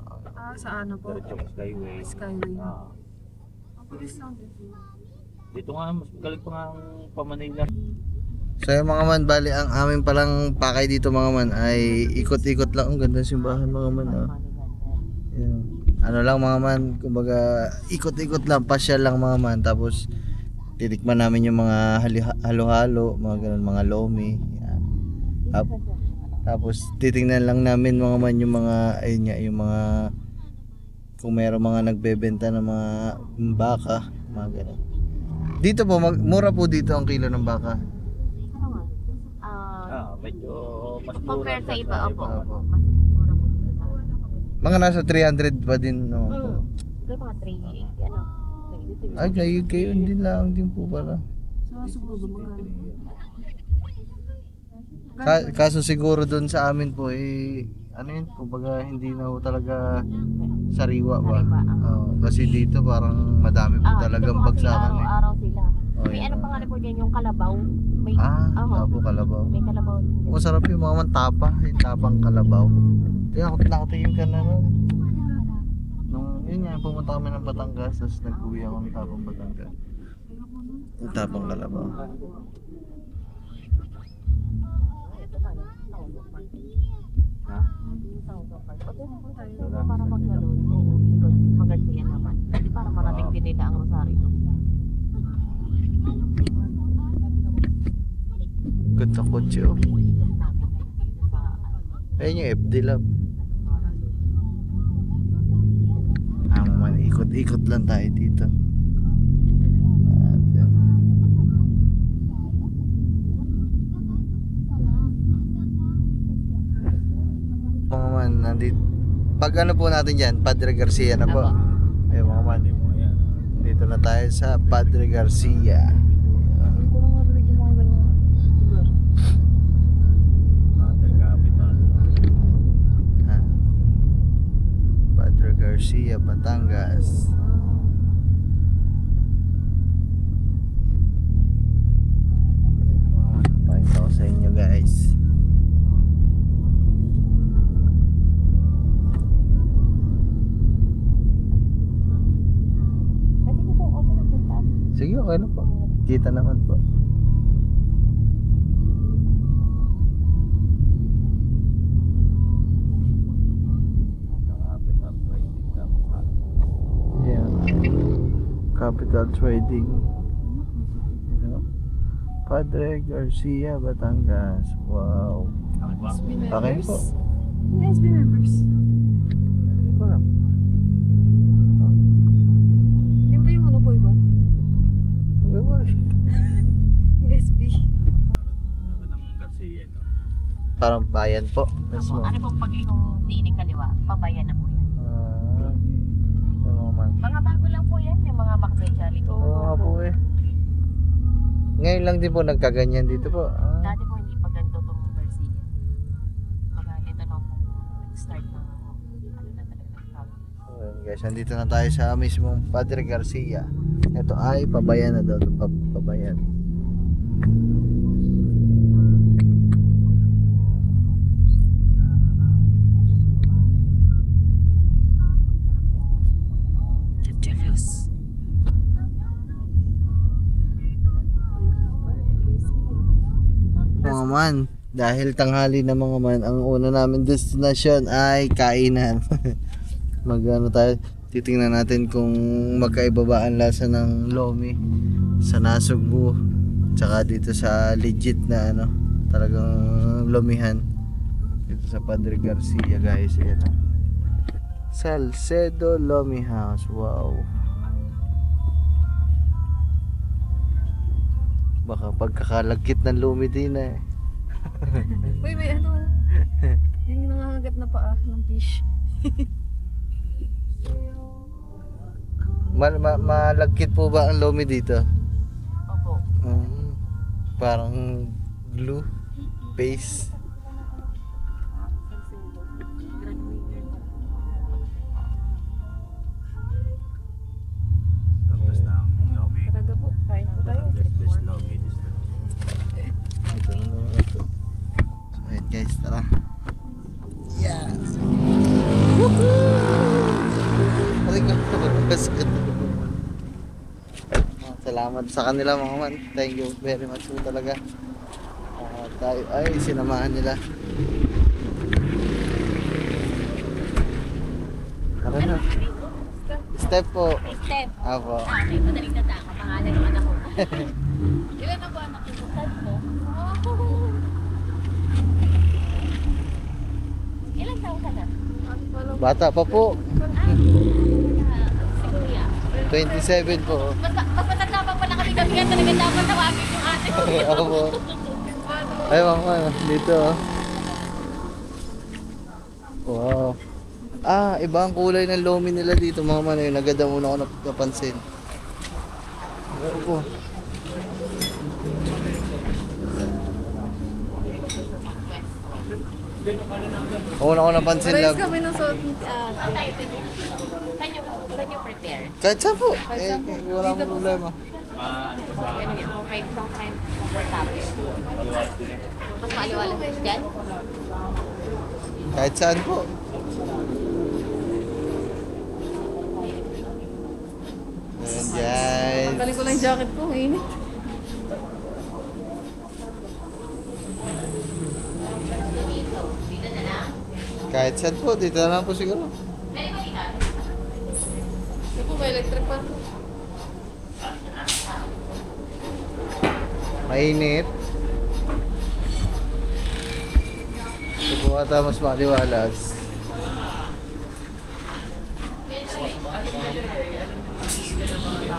Sa ano po? Diretso Skyway. Skyway. Ah. Ang bilis lang din po. Dito nga, mas galing pa nga ang pa-Manila. So yung mga man, bali ang aming palang pakay dito mga man ay ikot-ikot lang. Ang ganda ng simbahan mga man. Yan. Ano lang mga man, kumbaga ikot-ikot lang, pasyal lang mga man. Tapos titikman namin yung mga halo-halo, mga ganun, mga lomi. Yan. Tapos titingnan lang namin mga man yung mga, ayun nga, yung mga, kung meron mga nagbebenta ng mga baka, mga ganun. Dito po, mura po dito ang kilo ng baka. Medyo mas mura. Compare sa iba, opo. Opo. Mas mura po dito sa Mga nasa 300 pa din, no? Kaya mga 380, ano? Ay, kayo din lang din po pala. Sa Subudo magkano? Kaso siguro doon sa amin po, ano yun, kumbaga hindi na po talaga sariwa ba? Kasi dito parang madami po talagang bagsakan eh. Araw-araw sila. Oh, May yun. ano pa nga rin po dyan, yung kalabaw. May, Tabo kalabaw. may kalabaw din dyan. Masarap yung mga tapa, yung tapang kalabaw. Kaya ako nakatingin ka na nun. Yun nga, pumunta kami ng Batangas, tapos nag-uwi ako ng tapang Batangas. Yung tapang kalabaw. Ha? Para maglalon, ikot, maganda yan naman. Hindi para marating din nila ang Rosario. Ganda kotse oh. Ayun yung FD Lab. Man, ikot-ikot lang tayo dito. Mga man, nandito. Pag ano po natin dyan, Padre Garcia na po. Ayun mga man, dito na tayo sa Padre Garcia. Hindi ko lang marinig yung mga ganyan lugar. Del Capital. Padre Garcia, Batangas. Pakita ko sa inyo guys. Pwede niyo po open na punta. Sige, okay na po. Kita naman po. Yeah. Capital Trading. You know? Padre Garcia, Batangas. Wow. SB Okay members. po. SB members. Hindi ko alam. Yun ba yung ano po iba? Okay po. Yung SB. Ng Garcia ito. Parang bayan po. Mismo. Ano pong paglikong dining kaliwa, pabayan na po yan. Yung mga man. Mga bago lang po yan, yung mga bakbetsyali. Oo nga po eh. Ngayon lang din po nagkaganyan dito po. Dati po hindi pa ganito itong Garcia. Mga ito lang po nag-start na ano na talaga ng tao. Ayun guys, nandito na tayo sa mismong Padre Garcia. Ito ay pabayan na daw. Pabayan. man. Dahil tanghali na mga man, ang una namin destination ay kainan. Magano tayo, titingnan natin kung magkaiba ba ang lasa ng lomi sa Nasugbu tsaka dito sa legit na ano, talagang lomihan dito sa Padre Garcia guys. Ayan, Salcedo Lomi House. Wow. Baka pagkakalagkit ng lumi din eh. Uy, may ano. Yung nangangagat na paa ng fish. Malagkit po ba ang lomi dito? Opo. Parang glue paste. Tapos na ang lomi. Talaga po, kain po tayo. Best lomi. Ito na naman ito. So ayan guys, tara. Yes! Aray ko, basket. Salamat sa kanila mga man. Thank you very much po talaga. Tayo ay sinamahan nila. Tara na. Step po. Step. Apo. Okay, madaling tanda. Kapangalan ng anak ko. Ilan na po anak ko? Step po. Ilang taon ka na? Bata pa po. Si Kuya. 27 po. Mas matanda pa pala kami kaya talaga dapat tawagin yung ate ko. Opo. Ay, mama, dito oh. Wow. Ah, iba ang kulay ng lomi nila dito, mga man. Yung naganda muna ako napansin. Opo. Una ko napansin Parehas lang. kami ng suot. Can you prepare? Kahit saan po. Wala akong problema. Ano yan? Kahit comfortable. Mas maaliwalas dyan? Kahit saan po. Ayan guys. Tanggalin ko lang yung jacket ko, ang init. Kahit saan po. Dito na lang po siguro. Hindi po, may electric pa. Mainit. Ito po ata mas maliwalas.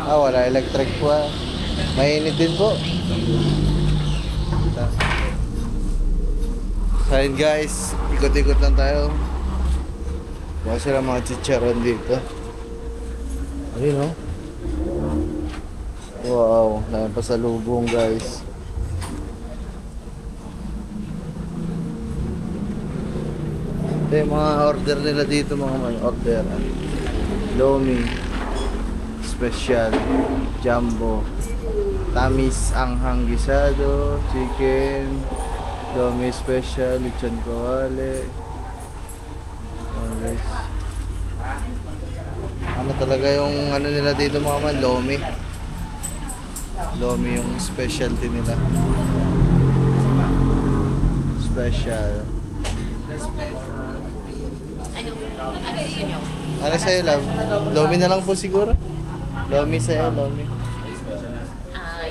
Ah, wala electric po ah. Mainit din po. So ayun guys, ikot-ikot lang tayo. Baka sila mga chicharon dito. Ayun oh. Wow, dahil pasalubong guys. Ito yung mga order nila dito, mga order. Lomi, special, jumbo, tamis anghang gisado, chicken, lomi special, lechon kawale. Guys. Ano talaga yung ano nila dito mga man, lomi. Lomi yung specialty nila. Special. Ano yun yun? Ano sa'yo, love? Lomi na lang po siguro. Lomi sa'yo, lomi.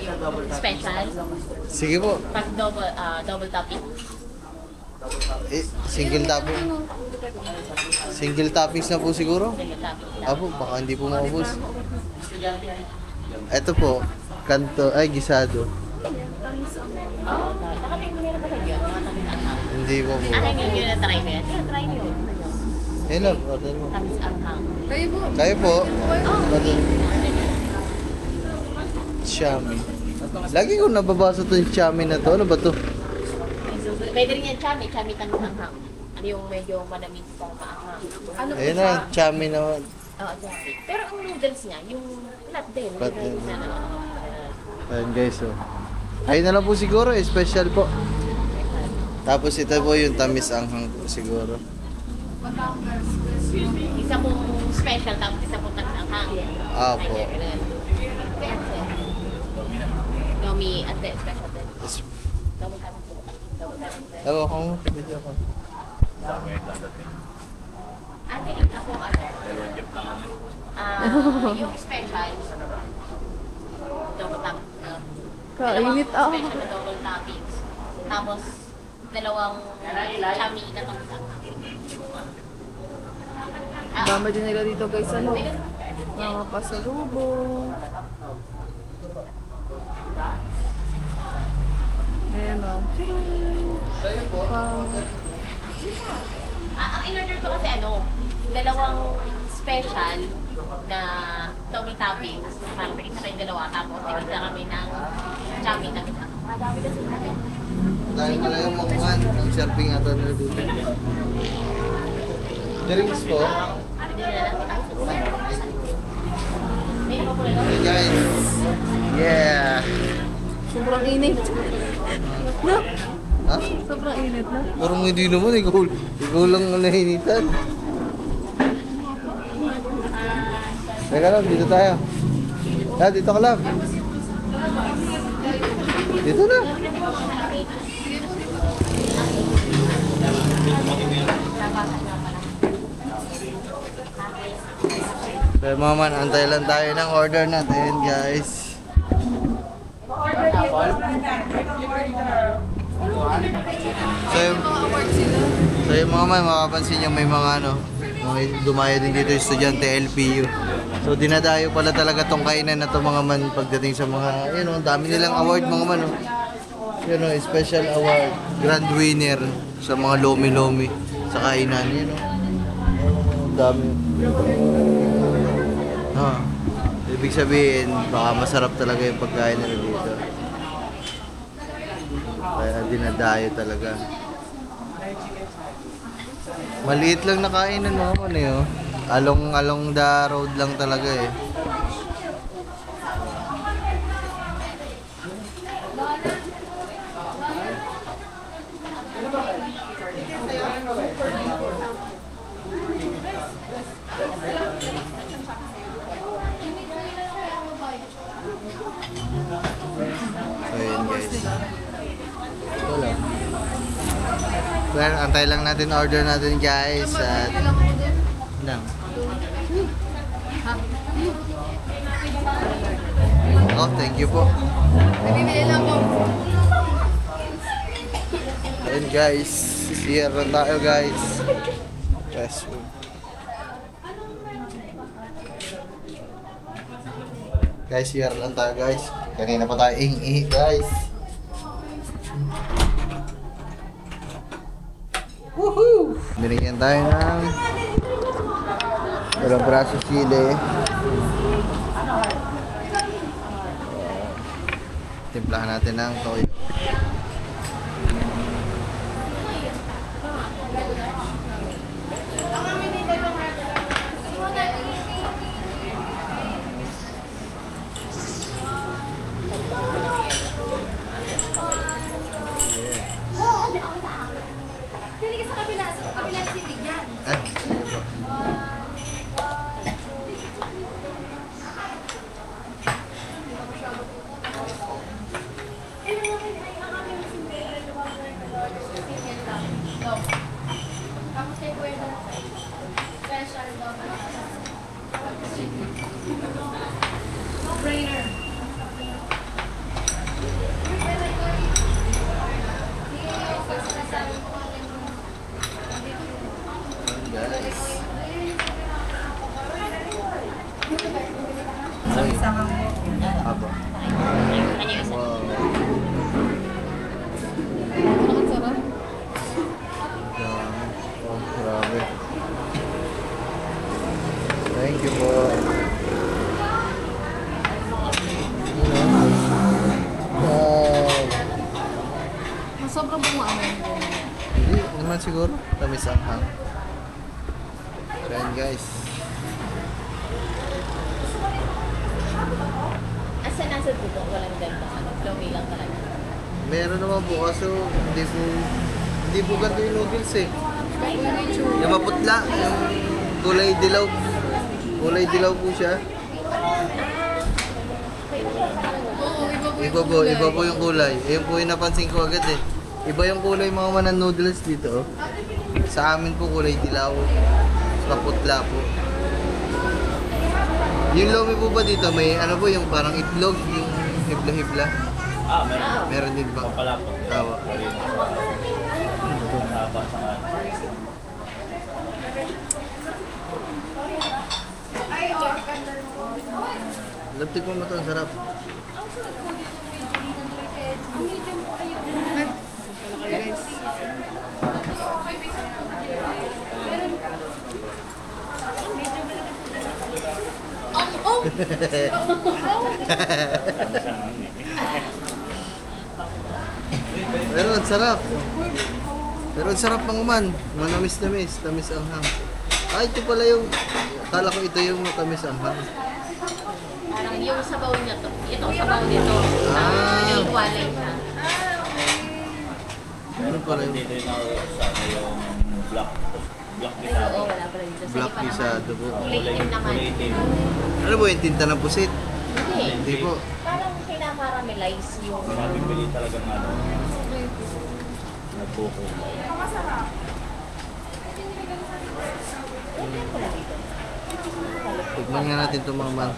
Yung special. Sige po. Pag double topping. Single topping. Single toppings na po siguro. Double topping. Apo, baka hindi po maubos. Ito po, kanto, ay gisado. Oo. Nakating mo meron ba kayo yun? Mga tamis anghang. Hindi po po. Akin yun yun na-try mo yan. Try mo yun. Eh love, order mo. Tamis anghang. Kayo po. Kayo po. Oh. Order. Chami. Lagi ko nababasa to yung chami na to. Ano ba to? Pwede rin yan chami. Chami tamis anghang. Ano yung medyo manamis pang maanghang. Ano po Ayun siya? na, chami naman. Oo, chami. Pero ang noodles niya, yung flat din. Flat din. Na, Ayun guys, oh. Ayun na lang po siguro, special po. Tapos ito po yung tamis anghang po siguro. isa pong special, tapos isa pong tamis anghang. Apo. Lomi at the special din. Yes. Double topping po. Ewan ko, video ko. Dami yung dadating. Ate, ako ano? Dalawang jeep lang ano. Yung special. Double tap. Kainit ah. Special na double toppings. Tapos, dalawang chami na tamsa. Dami din nila dito guys, ano? Mga pasalubong. Ayan o. Wow. Ang in-order ko kasi ano, dalawang special na double toppings. Parang pwede sa kayong dalawa. Tapos, tinigda kami ng chami na tamsa. Madami kasi natin. Dahil pala yung mga man, ang surfing ata nila dito. Drinks po. Hey guys. Yeah. Sobrang init. No? Ha? Sobrang init na. Parang hindi naman, ikaw lang ang nahinitan. Teka lang, dito tayo. Dito ka lang. Dito na. So mga man, antay lang tayo ng order natin guys. So yung mga man, makapansin nyo may mga ano, may dumaya din dito yung estudyante LPU. So dinadayo pala talaga tong kainan na to mga man pagdating sa mga, yun o, dami nilang award mga man o. Yun o, special award, grand winner sa mga lomi-lomi sa kainan, yun o. Dami. Ibig sabihin, baka masarap talaga yung pagkain nila dito. Kaya dinadayo talaga. Maliit lang na kainan mga man eh. Oh. Along the road lang talaga eh. So yun guys. Wala. Well, antay lang natin order natin guys at lang. Oh, thank you po. Ayun guys, here na tayo guys. Yes. Guys, here lang tayo guys. Kanina pa tayo ing guys. Woohoo! Binigyan tayo ng dalawang braso sili. Timplahan natin ng toyo. Aba. Wow. Oh, grabe. Thank you po. Wow. Sobrang bunga Hindi naman siguro. Tamis ang hang. So yan guys. Asa nasa dito? Walang ganda. Lomi lang talaga. Meron naman po kaso hindi po ganito yung noodles eh. Yung maputla, yung kulay dilaw. Kulay dilaw po siya. Iba po yung kulay. Ayun po yung napansin ko agad eh. Iba yung kulay mga man ng noodles dito. Oh. Sa amin po kulay dilaw. Sa putla po. Yung lomi po ba dito, may ano po yung parang itlog, yung hibla-hibla? Meron. Meron din ba? Papalapot. Tawa. Haba sa kan. Laptik mo ito, ang sarap. Pero ang sarap. Pero ang sarap mga man. Manamis-namis. Tamis ang hang. Ah, ito pala yung... Akala ko ito yung matamis ang hang. Parang yung sabaw niya to. Ito, sabaw nito. Yung walay na. Ano pala yung... Dito yung nakasama yung black. Black guitar. Oo, wala pala dito. Black pisado po. Kulay itim naman. Kulay itim. Ano po yung tinta ng pusit? Hindi. Hindi po. Parang kinakaramelize yung... Mabibili talagang ano. Nagbuko. Tignan nga natin ito mga man.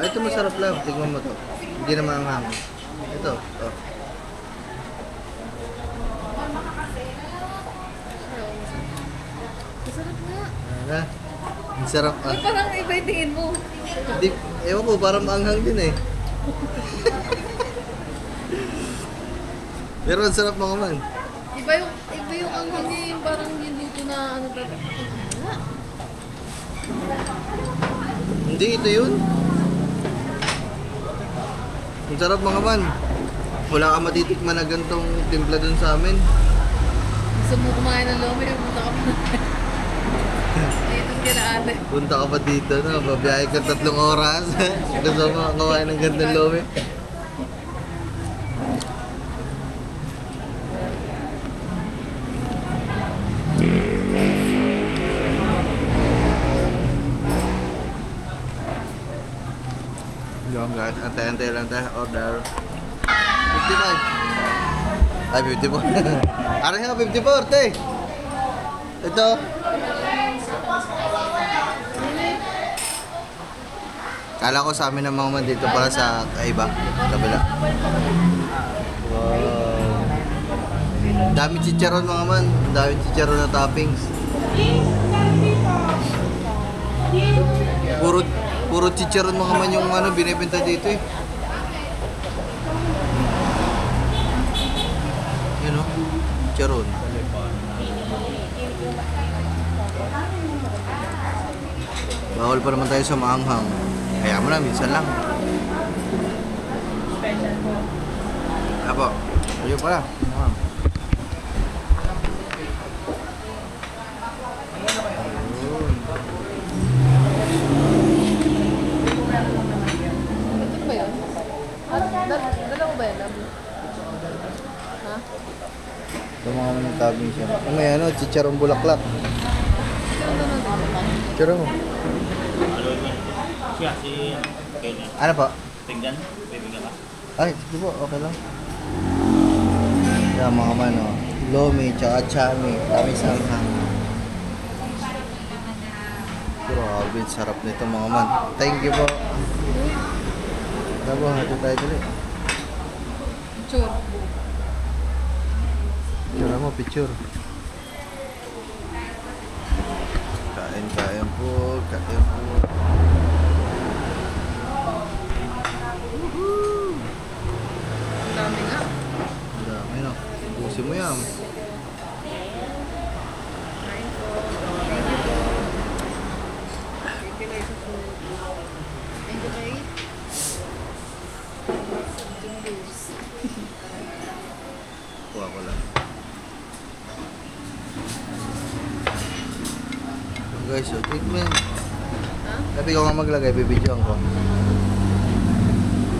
Ay, ito masarap lang. Tignan mo to. Hindi naman ang hangin. Ito. Oh. Masarap nga. Ah, ang sarap ah. Ay, parang iba yung tingin mo. Di, ewan ko, parang maanghang din eh. Pero ang sarap mga man. Iba yung anghang niya, yung parang yun dito na ano ba? Wala. Hindi, ito yun. Ang sarap mga man. Wala ka matitikman na gantong timpla dun sa amin. Gusto mo kumain ng lomi, punta ka pa. Dito ka na ate. Punta ka pa dito, no? Babiyahe ka 3 oras. Gusto mo kumain ng gantong lomi. Yung guys, antay-antay lang tayo. Order. 55. Ay, 54. Ano nga, 54, te? Ito. Kala ko sa amin ng mga man dito para sa kaiba. Kabila. Wow. Dami chicharon mga man. Dami chicharon na toppings. Puro chicharon mga man yung ano binibenta dito eh. Yun o. Chicharon. Bawal pa naman tayo sa maanghang. Kaya mo na, minsan lang. Apo, ayun pala. Ayun. Ito ba yun? Dalawa ba yan? Ha? Ito mga mga toppings yan. May ano, chicharong bulaklak. Chicharon mo. Ano yun? Siya, si Kenny. Ano po? Tingnan, bibigyan ka. Ay, sige po, okay lang. Yan mga man, oh. Lomi, tsaka chami, kami sanghang. Grabe, sarap nito mga man. Thank you po. Tabo, hati tayo dali. Sure. Picture mo, picture. Kain po, kain po. Ang dami nga. Ang dami no. Pusin mo yan. Thank you, Kay. Kuha ko lang. Guys, so treatment. Ha? Sabi ko nga maglagay, bibidyoan ko.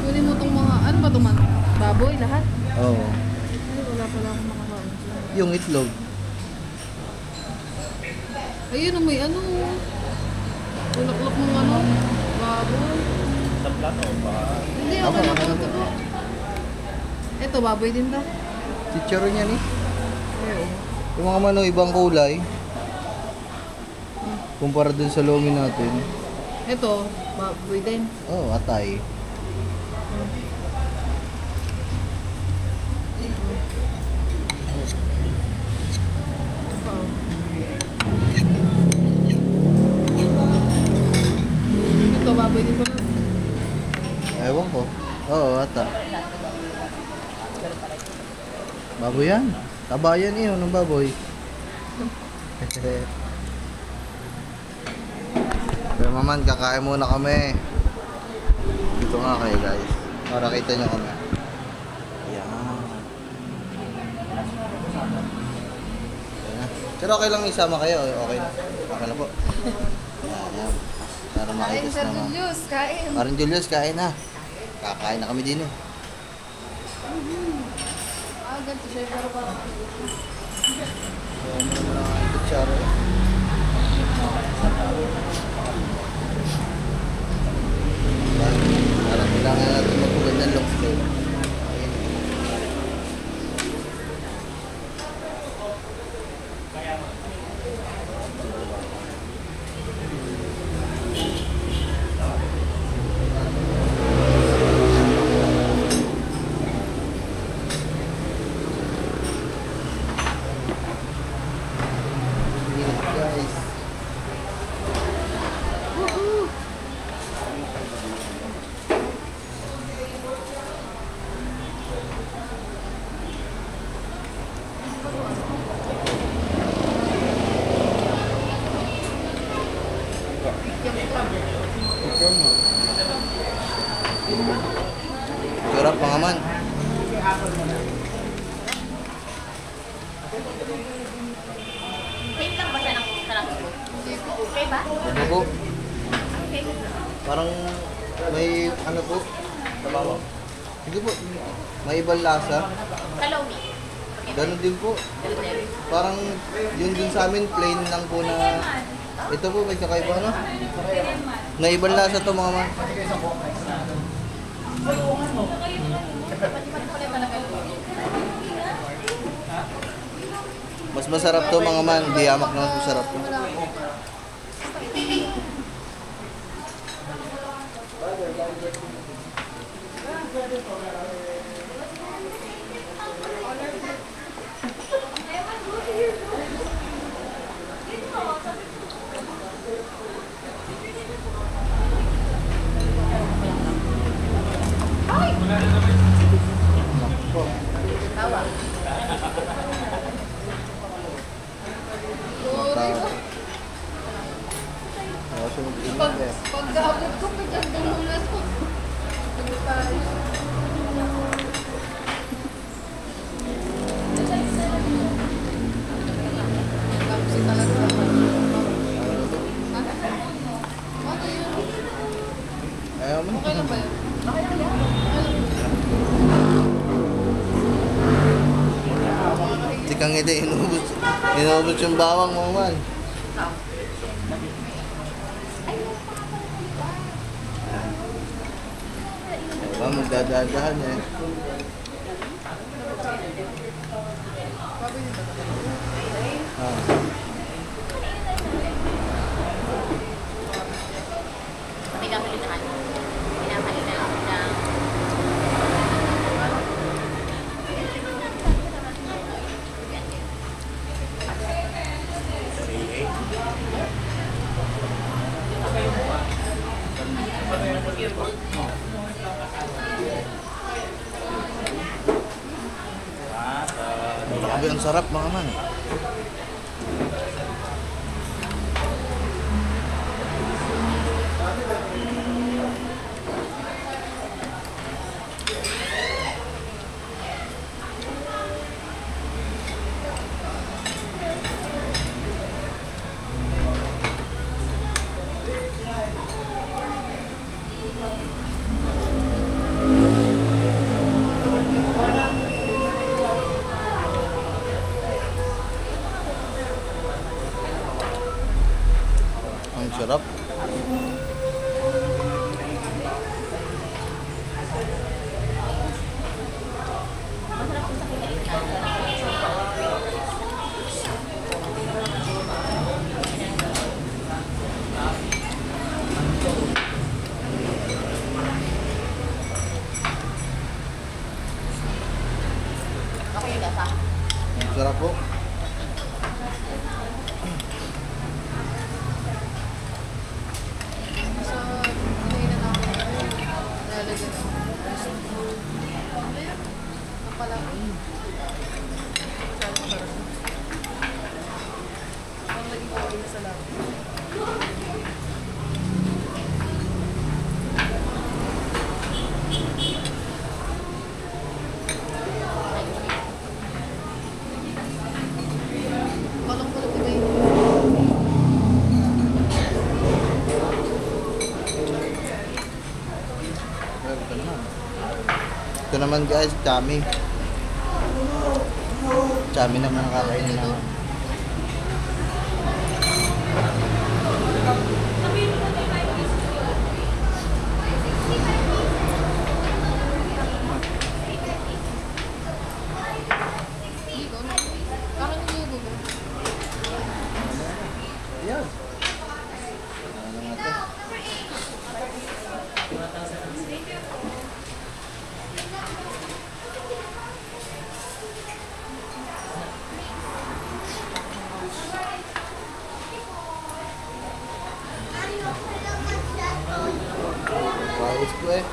Kunin mo tong mga, ano ba ito man? Baboy, lahat? Oo. Ay, wala pala akong makakain. Yung itlog. Ayun, may ano. Bulaklak ng ano. Baboy. Sa plato, baka Hindi, Ako, okay lang okay ito. lang. Ito, baboy din daw. Chicharon yan eh. Oo. Yung mga manok, ibang kulay. Kumpara dun sa lomi natin. Ito, baboy din. Oh, atay. Ito, baboy din pala. Ewan ko. Oo, ata. Baboy yan. Tabayan eh, ng baboy. Pero maman, kakain muna kami. Dito nga kayo guys. Para kita nyo kami. Ayan. Ayan. Pero okay lang isama kayo. Okay na. Okay na po. Ayan, ayan. Para makita sa naman. Julius, kain. Parang Julius, kain na. Kakain na kami din eh. Ganito siya, pero parang... Ayan, muna mga kutsara eh. Parang kailangan natin magpugad ng long stay. Ayan. Guys. Sarap mga man. Same lang ba siya ng sarap ko? Okay ba? Ano po? Okay. Parang may ano po? Hindi po. May ibang lasa. Kalomi. Ganon din po. Parang yun din sa amin, plain lang po na ito po, may kakaiba ano? Na ibang lasa to mga man. Mas masarap to mga man, di amak naman po sarap to. Pag-abot ko, pag-abot muna ito. Ayaw mo. Okay lang ba yun? Tikang hindi, inubos yung bawang mga man. Diba, magdadadahan eh. Ah. May kakalinahan. Pinapalitan ng... Grabe, ang sarap mga man. Ang sarap. Okay, salamat. Walang pala ito yung Meron ka naman. Ito naman guys, chami. Chami naman ang kakainin namin. parang yung Yan. Ano nga to? Pawis ko eh.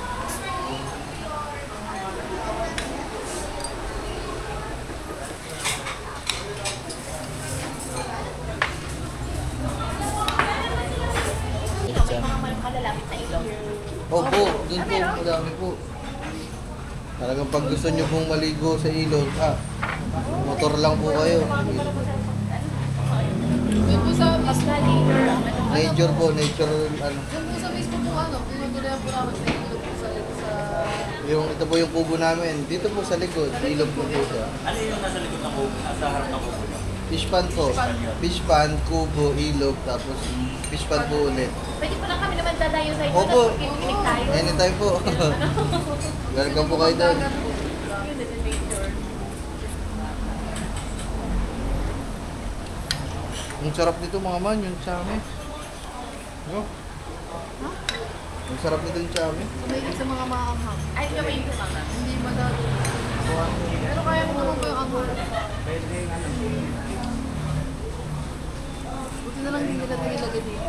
May mga malalapit na ilong. Opo, dun po, madami po. Talagang pag gusto nyo pong maligo sa ilog, motor lang po kayo. Yung po sa Nature po, nature, ano. yung po sa Facebook po pinutuloyan po namin sa ilog po sa Yung, ito po yung kubo namin. Dito po sa likod, ilog po po siya. Ano yung nasa likod ng kubo? Nasa harap ng kubo? Fish pan po. Fish pan, kubo, ilog, tapos fish pan po ulit. Pwede po lang kami naman dadayo sa inyo. Opo. Picnic tayo. Anytime po. Welcome po kayo doon. Yun, it's a nature. Ang sarap nito mga man, yung chami. No? Ang sarap nito yung chami. Kumigil sa mga maanghang. Ay, gawin ko mama. Hindi madalo. Pero kaya mo naman po yung anghang. Buti na lang hindi nila nilagay dito.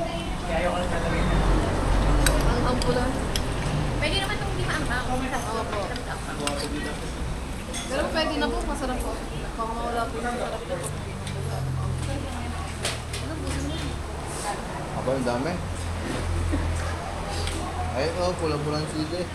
Anghang po lang. Pwede naman itong hindi maanghang. Opo. Pero pwede na po, masarap po. Baka mawala po yung sarap na po. Ano po sila? Aba, ang dami. Ay, oh, pulang-pulang sili.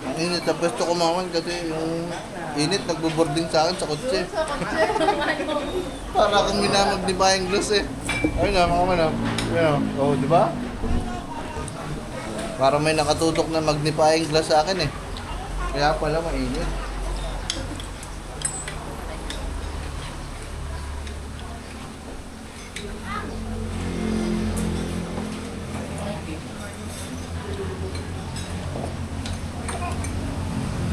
Ang init, tapos ito kumawan kasi yung init nagbo-boarding sa akin sa kotse. Sa kotse. Para akong minamag ni Bayang Glass eh. Ayun na, mga man. Ayun, oh, di ba? Para may nakatutok na magnifying glass sa akin eh. Kaya pala mainit.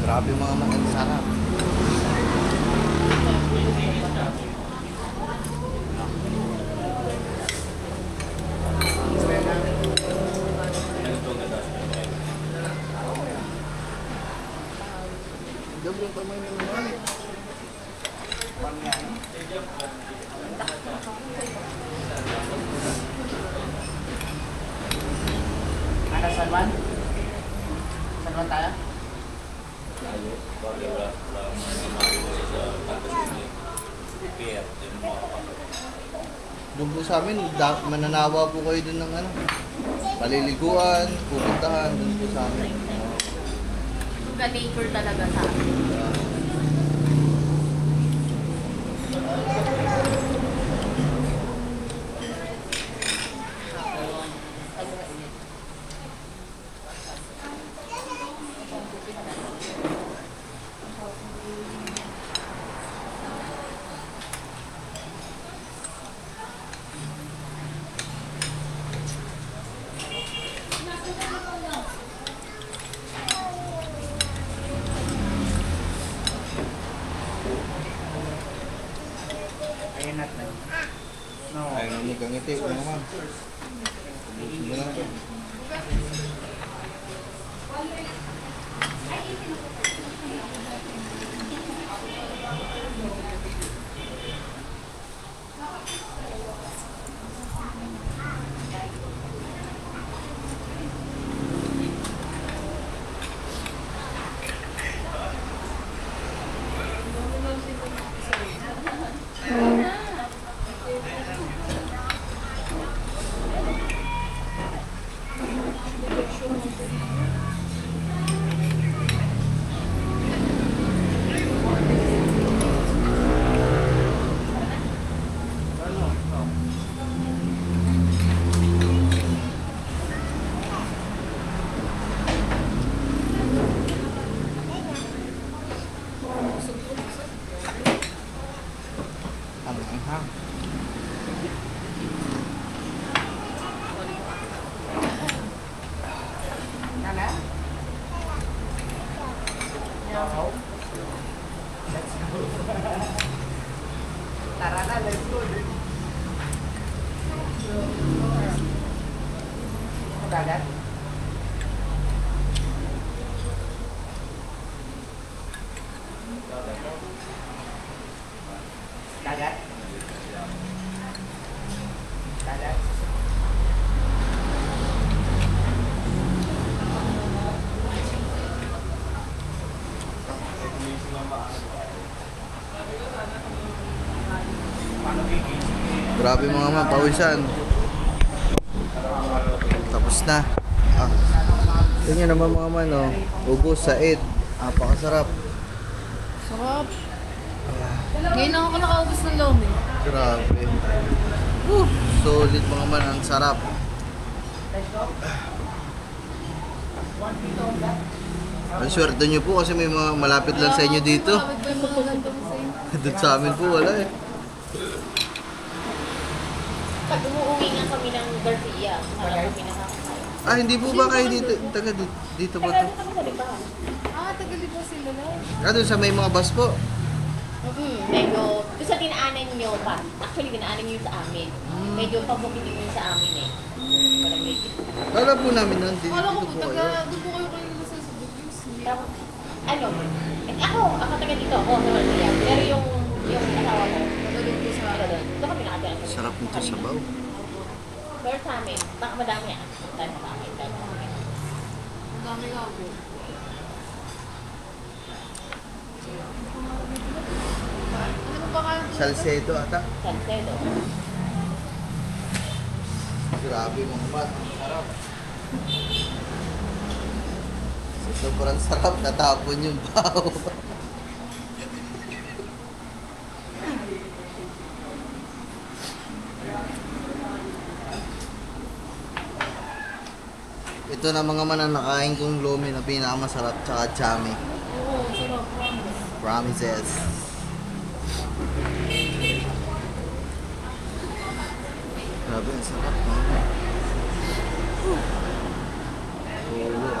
Grabe mga man, sarap. Doble pa may naman. Ano, Salman? Salman tayo? Doon po sa amin, mananawa po kayo dun ng ano, paliliguan, pupuntahan, doon po sa amin. Yung nature talaga sa akin. Ayun natin. No. Ay, ngiti, ano naman. Hindi na ito. Grabe mga man, pawisan. Tapos na. Ah. Tingnan naman mga man, oh. Ubus sa 8. Napakasarap. Sarap. Ngayon lang ako nakaubos ng lomi. Grabe. Solid mga man, ang sarap. Ang swerte nyo po kasi may mga malapit lang sa inyo dito. Bakit ba yung mga ganito mo sa inyo? Doon sa amin po wala eh. Pag umuwi nga kami ng Garcia, wala kami nakakasaya. Ah, hindi po ba kayo dito? Taga dito ba Tagal to? kami sa libahan. Tagal po sila lang. Ah, doon sa may mga bus po. Medyo, doon sa dinaanan nyo pa. Actually, dinaanan nyo sa amin. Medyo pabukitin nyo sa amin eh. Parang medyo. Kala po namin nun, dito, Akala ko dito po, po taga, kayo. doon po kayo kayo nasa Subugus. Tapos, ano, ako taga dito, ako sa Garcia. Pero yung asawa ko, Doon po sa taga doon. Doon kami nakatira. Sarap nito sabaw. Pero sa amin, baka madami yan. Tayo sa amin. Ang dami nga po. Ano po pangalan po? Salcedo ata. Salcedo. Grabe mga man, ang sarap. Sobrang sarap, natapon yung baho. Ito na mga man ang nakain kong lomi na pinakamasarap tsaka chami. Oo, sarap. Promise. Promises. Grabe, ang sarap no? Ulo.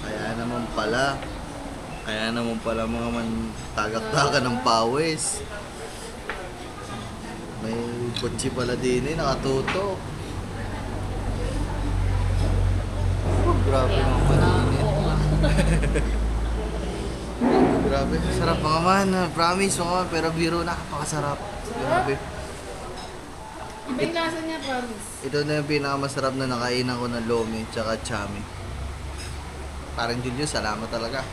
Kaya naman pala mga man tagak-taga ng pawis. May kutsi pala din eh, nakatutok. Grabe mga paninit. Oo nga. Grabe, sarap mga man. Promise mga man, pero biro napakasarap. Grabe. Iba yung lasa niya, promise. Ito na yung pinakamasarap na nakainan ko ng lomi tsaka chami. Parang Julius, salamat talaga.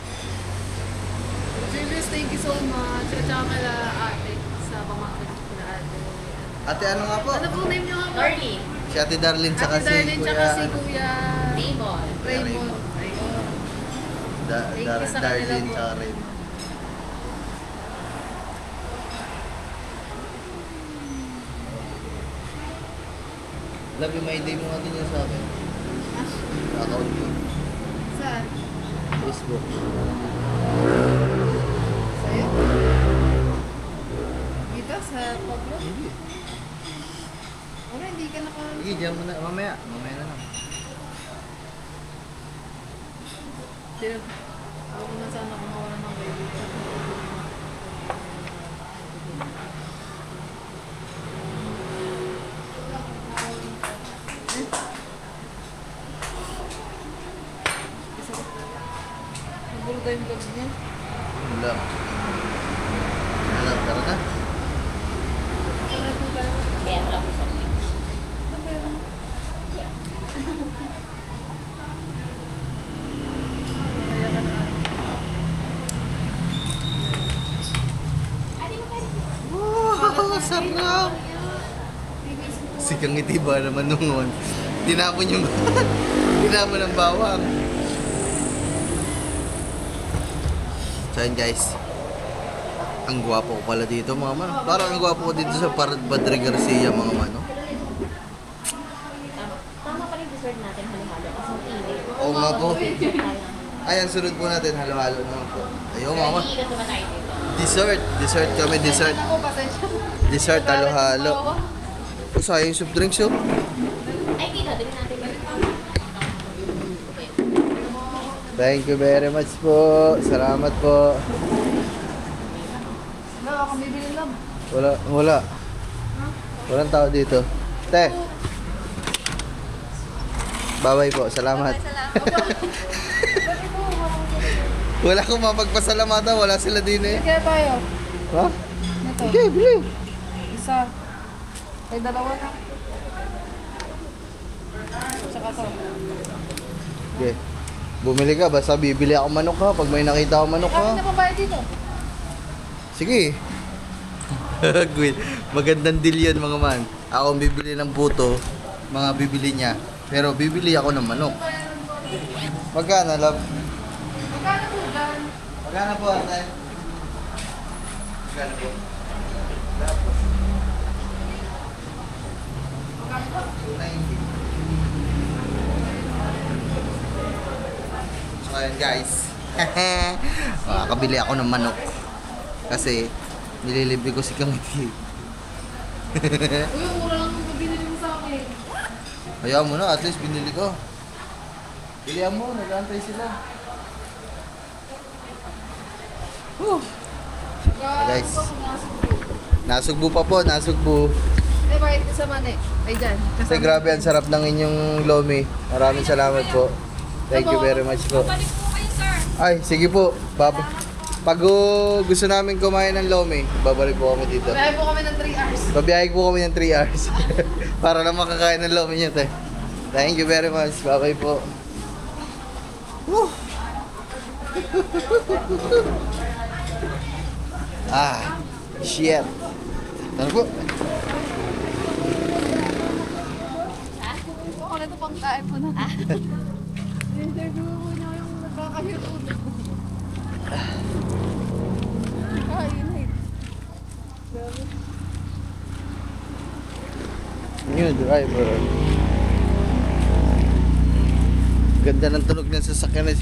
Julius, thank you so much. At saka kala ate sa pamangkin ko na ate. Ate, ano nga po? Ano pong name niyo nga po? Darlie. Si Ate Darlene tsaka Ate si Darlene tsaka Kuya... si Kuya Raymond. Raymond. Ayun. Thank you sa kanila Darlene po. tsaka Raymond. Love you, may day mo nga din yan sa akin. Account ko. Saan? Facebook. Sa'yo? Dito sa Pablo? Hindi. Wala, hindi ka naka... Sige, diyan mo na. Mamaya. Mamaya na lang. Sino? Ako na sana kumuha ng baby. Nabulga yung vlog niya. Wala. Wala, tara na. Ano po ba? Kaya wala ko sa amin. Ano ba yun? Kaya ka na. Wow, sarap! Sikang ngiti ba naman noon? Tinapon yung... Tinapon ng bawang. So yun guys. Ang gwapo ko pala dito mga man. Parang ang gwapo ko dito sa Padre Garcia mga man. No? Tama pa rin dessert natin halo-halo. Kasi ang init. Oo nga po. Ay, ang sunod po natin, halo-halo naman po. Ayun, mama. Iigat naman tayo dito. Dessert kami, dessert. Ako, pasensya. Dessert, halo-halo. Oh, sayang yung soft drinks yun. Ay, dito. Dito natin balik. Thank you very much po. Salamat po. Wala, ako bibili lang. Wala. Walang tao dito. Te. Bye-bye po. Salamat. Wala akong mapagpasalamatan. Wala sila din eh. Kaya tayo. Ha? Ito. Okay, bili. Isa. Ay, dalawa na. Tsaka to. Okay. Bumili ka. Basta bibili ako manok ha. Pag may nakita ako manok Kami ha. na pambayad dito. Sige. Magandang deal yan mga man. Ako ang bibili ng puto. Mga bibili niya. Pero bibili ako ng manok. Magkano, love? Magkano po dyan? Magkano po, ate? Magkano po? So ayan guys. Makakabili ako ng manok. Kasi nililibre ko si Kamiti. Uy, ang mura lang yung binili mo sa akin. Hayaan mo na, at least binili ko. Bilihan mo, nag-aantay sila. Whew. Guys. Nasugbo pa po, nasugbo. Eh, bakit ka sa mani? Ay, dyan. Kasi grabe, ang sarap ng inyong lomi. Maraming salamat po. Thank you very much po. Balik po kayo, sir. Ay, sige po. Pag gusto namin kumain ng lomi, babalik po kami dito. Bayahin po kami ng 3 hours. Babiyahe po kami ng 3 hours. Para lang makakain ng lomi niyo, te. Thank you very much. Bye-bye po. Woo! Shit. Ano po? Ako na ito pang kain mo na. Interview mo na yung nagkakahirot. Kainit. New driver. Ganda ng tunog ng sasakyan ni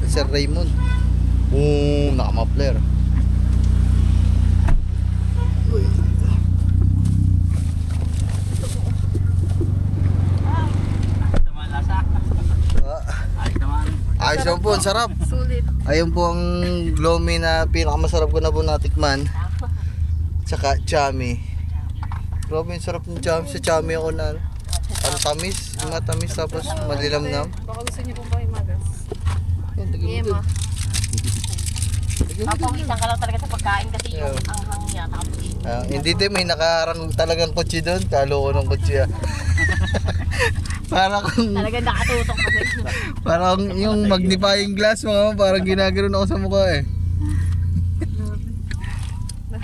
Sir Raymond. Nakamapler. Naman lasa. Ayos naman. Ayos naman po, ang sarap. Sulit. Ayun po ang lomi na pinakamasarap ko na po natikman. Tsaka chami. Grabe, ang sarap ng chami. Sa chami ako na ang tamis, matamis tapos malilamnam. Baka gusto niyo pong pahimagas. Yan, lagyan mo Ema. dun. Lagyan mo dun. Papawisan ka lang talaga sa pagkain kasi yung Yeah. anghang niya. Tapos Hindi din, may nakaharang talagang kotse doon. Kalo ko ng kotse. Parang talaga nakatutok kasi. parang yung magnifying glass mga parang ginagano ako sa mukha eh.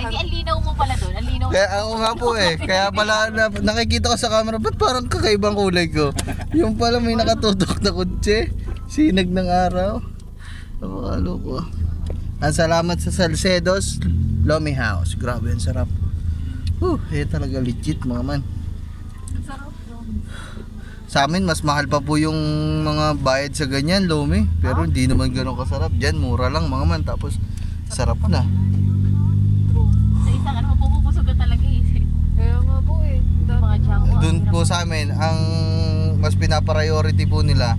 Ay, di, ang linaw mo pala doon. Ang linaw. Kaya ako nga po eh. Kaya pala nakikita ko sa camera, ba't parang kakaibang kulay ko? Yung pala may nakatutok na kotse. Sinag ng araw. Napakalo ko. Ang salamat sa Salcedo's Lomi House. Grabe, ang sarap. Talaga legit mga man. Sarap. Sa amin, mas mahal pa po yung mga bayad sa ganyan, Lomi. Pero hindi naman ganun kasarap. Diyan, mura lang mga man. Tapos, sarap na. Sa isang ano, pupupusog ka talaga eh. Kaya nga po eh. Mga tiyango. Doon po sa amin, ang mas pinapriority po nila,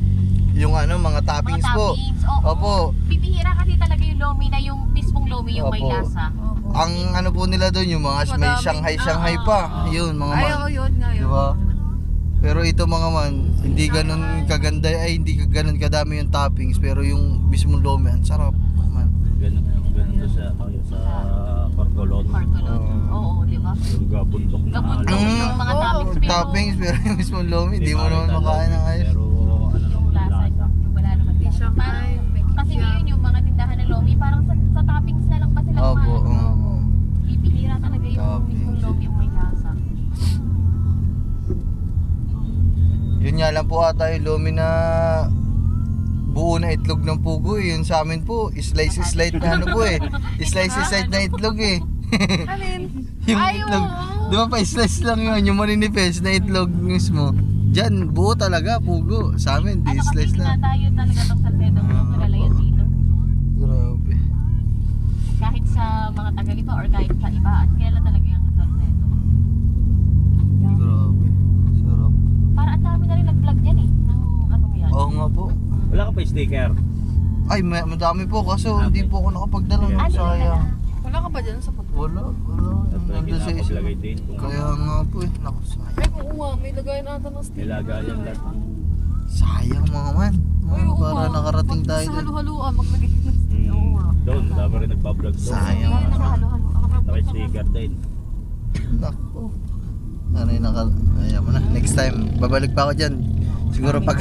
yung mga toppings po. Oo. Opo. Bibihira kasi talaga yung lomi na yung mismong lomi yung may Opo. lasa. Ang po nila doon, yung mga may Shanghai pa. Yun, mga man. Ay, oo, yun nga yun. Diba? Pero ito mga man, hindi ganun kaganda, hindi ganun kadami yung toppings, pero yung mismong lomi, ang sarap. Man. Ganun to sa Corcolon. Martolon. Oo, di ba? Yung gabundok na Gabundok yung mga toppings pero Toppings, pero yung mismong lomi, hindi mo naman makain ng ayos. Pero ano yung naman lasa yung lasa. yung wala naman. Di siya Parang, may kasi ngayon yung mga tindahan ng lomi, parang sa toppings na lang ba sila Opo, kumain? Bibihira talaga yung Toppings. mismong lomi yung may lasa. Yun nga lang po ata yung lomi na buo na itlog ng pugo eh. Yun sa amin po, slice na po eh. Slice na itlog eh. Alin? Yung Ay, itlog, oo. di ba pa slice lang yun, yung maninipis na itlog mismo. Diyan, buo talaga, pugo. Sa amin, di Ano kasi slice lang. tayo talaga tong Salcedo, kilala yan dito. mga Tagalipa or kahit sa iba at kilala talaga yung resort na ito. Grabe. Sarap. Para ang dami na rin nag-vlog yan eh, ng anong yan. Oo nga po. Wala ka pa sticker. Ay, madami po kaso hindi po ako nakapagdala ng Ano sayang. Wala ka ba dyan sa pag... Wala. At Nandun sa isa. pinapaglagay din. Kaya nga po eh. Naku, sayang. Ay, oo nga, may lagayan ata ng sticker. Nilagayan lahat. Sayang mga man. Ay, oo Para nga. nakarating Pag tayo Sa dun. halo-haluan, maglagay ng sticker. Oo nga. Doon, dami rin nagbablog doon. Sayang. Ay, nakahalo-halo. Naka-sticker din. Naku. Ano yung Ayaw mo na. Next time, babalik pa ako dyan. Siguro pag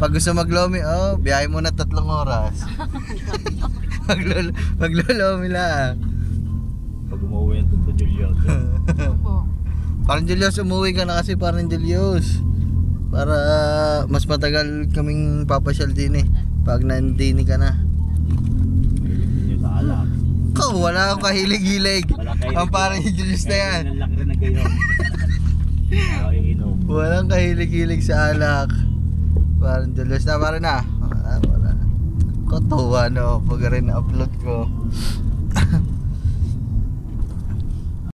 pag gusto maglomi, biyahe muna 3 oras. Maglolomi lang. Pag umuwi yung Tito Julius. Opo. Parang Julius, umuwi ka na kasi parang Julius. Para mas matagal kaming papasyal din eh. Pag nandini ka na. Yung sa alak. Ikaw, wala akong kahilig-hilig. Wala kayo. Ang parang Julius na yan. Ang laki rin ng gayon. Ako iinom. Walang kahilig-hilig sa alak. Parang Julius na, parang na. Wala. Katuwa no, pag rin upload ko.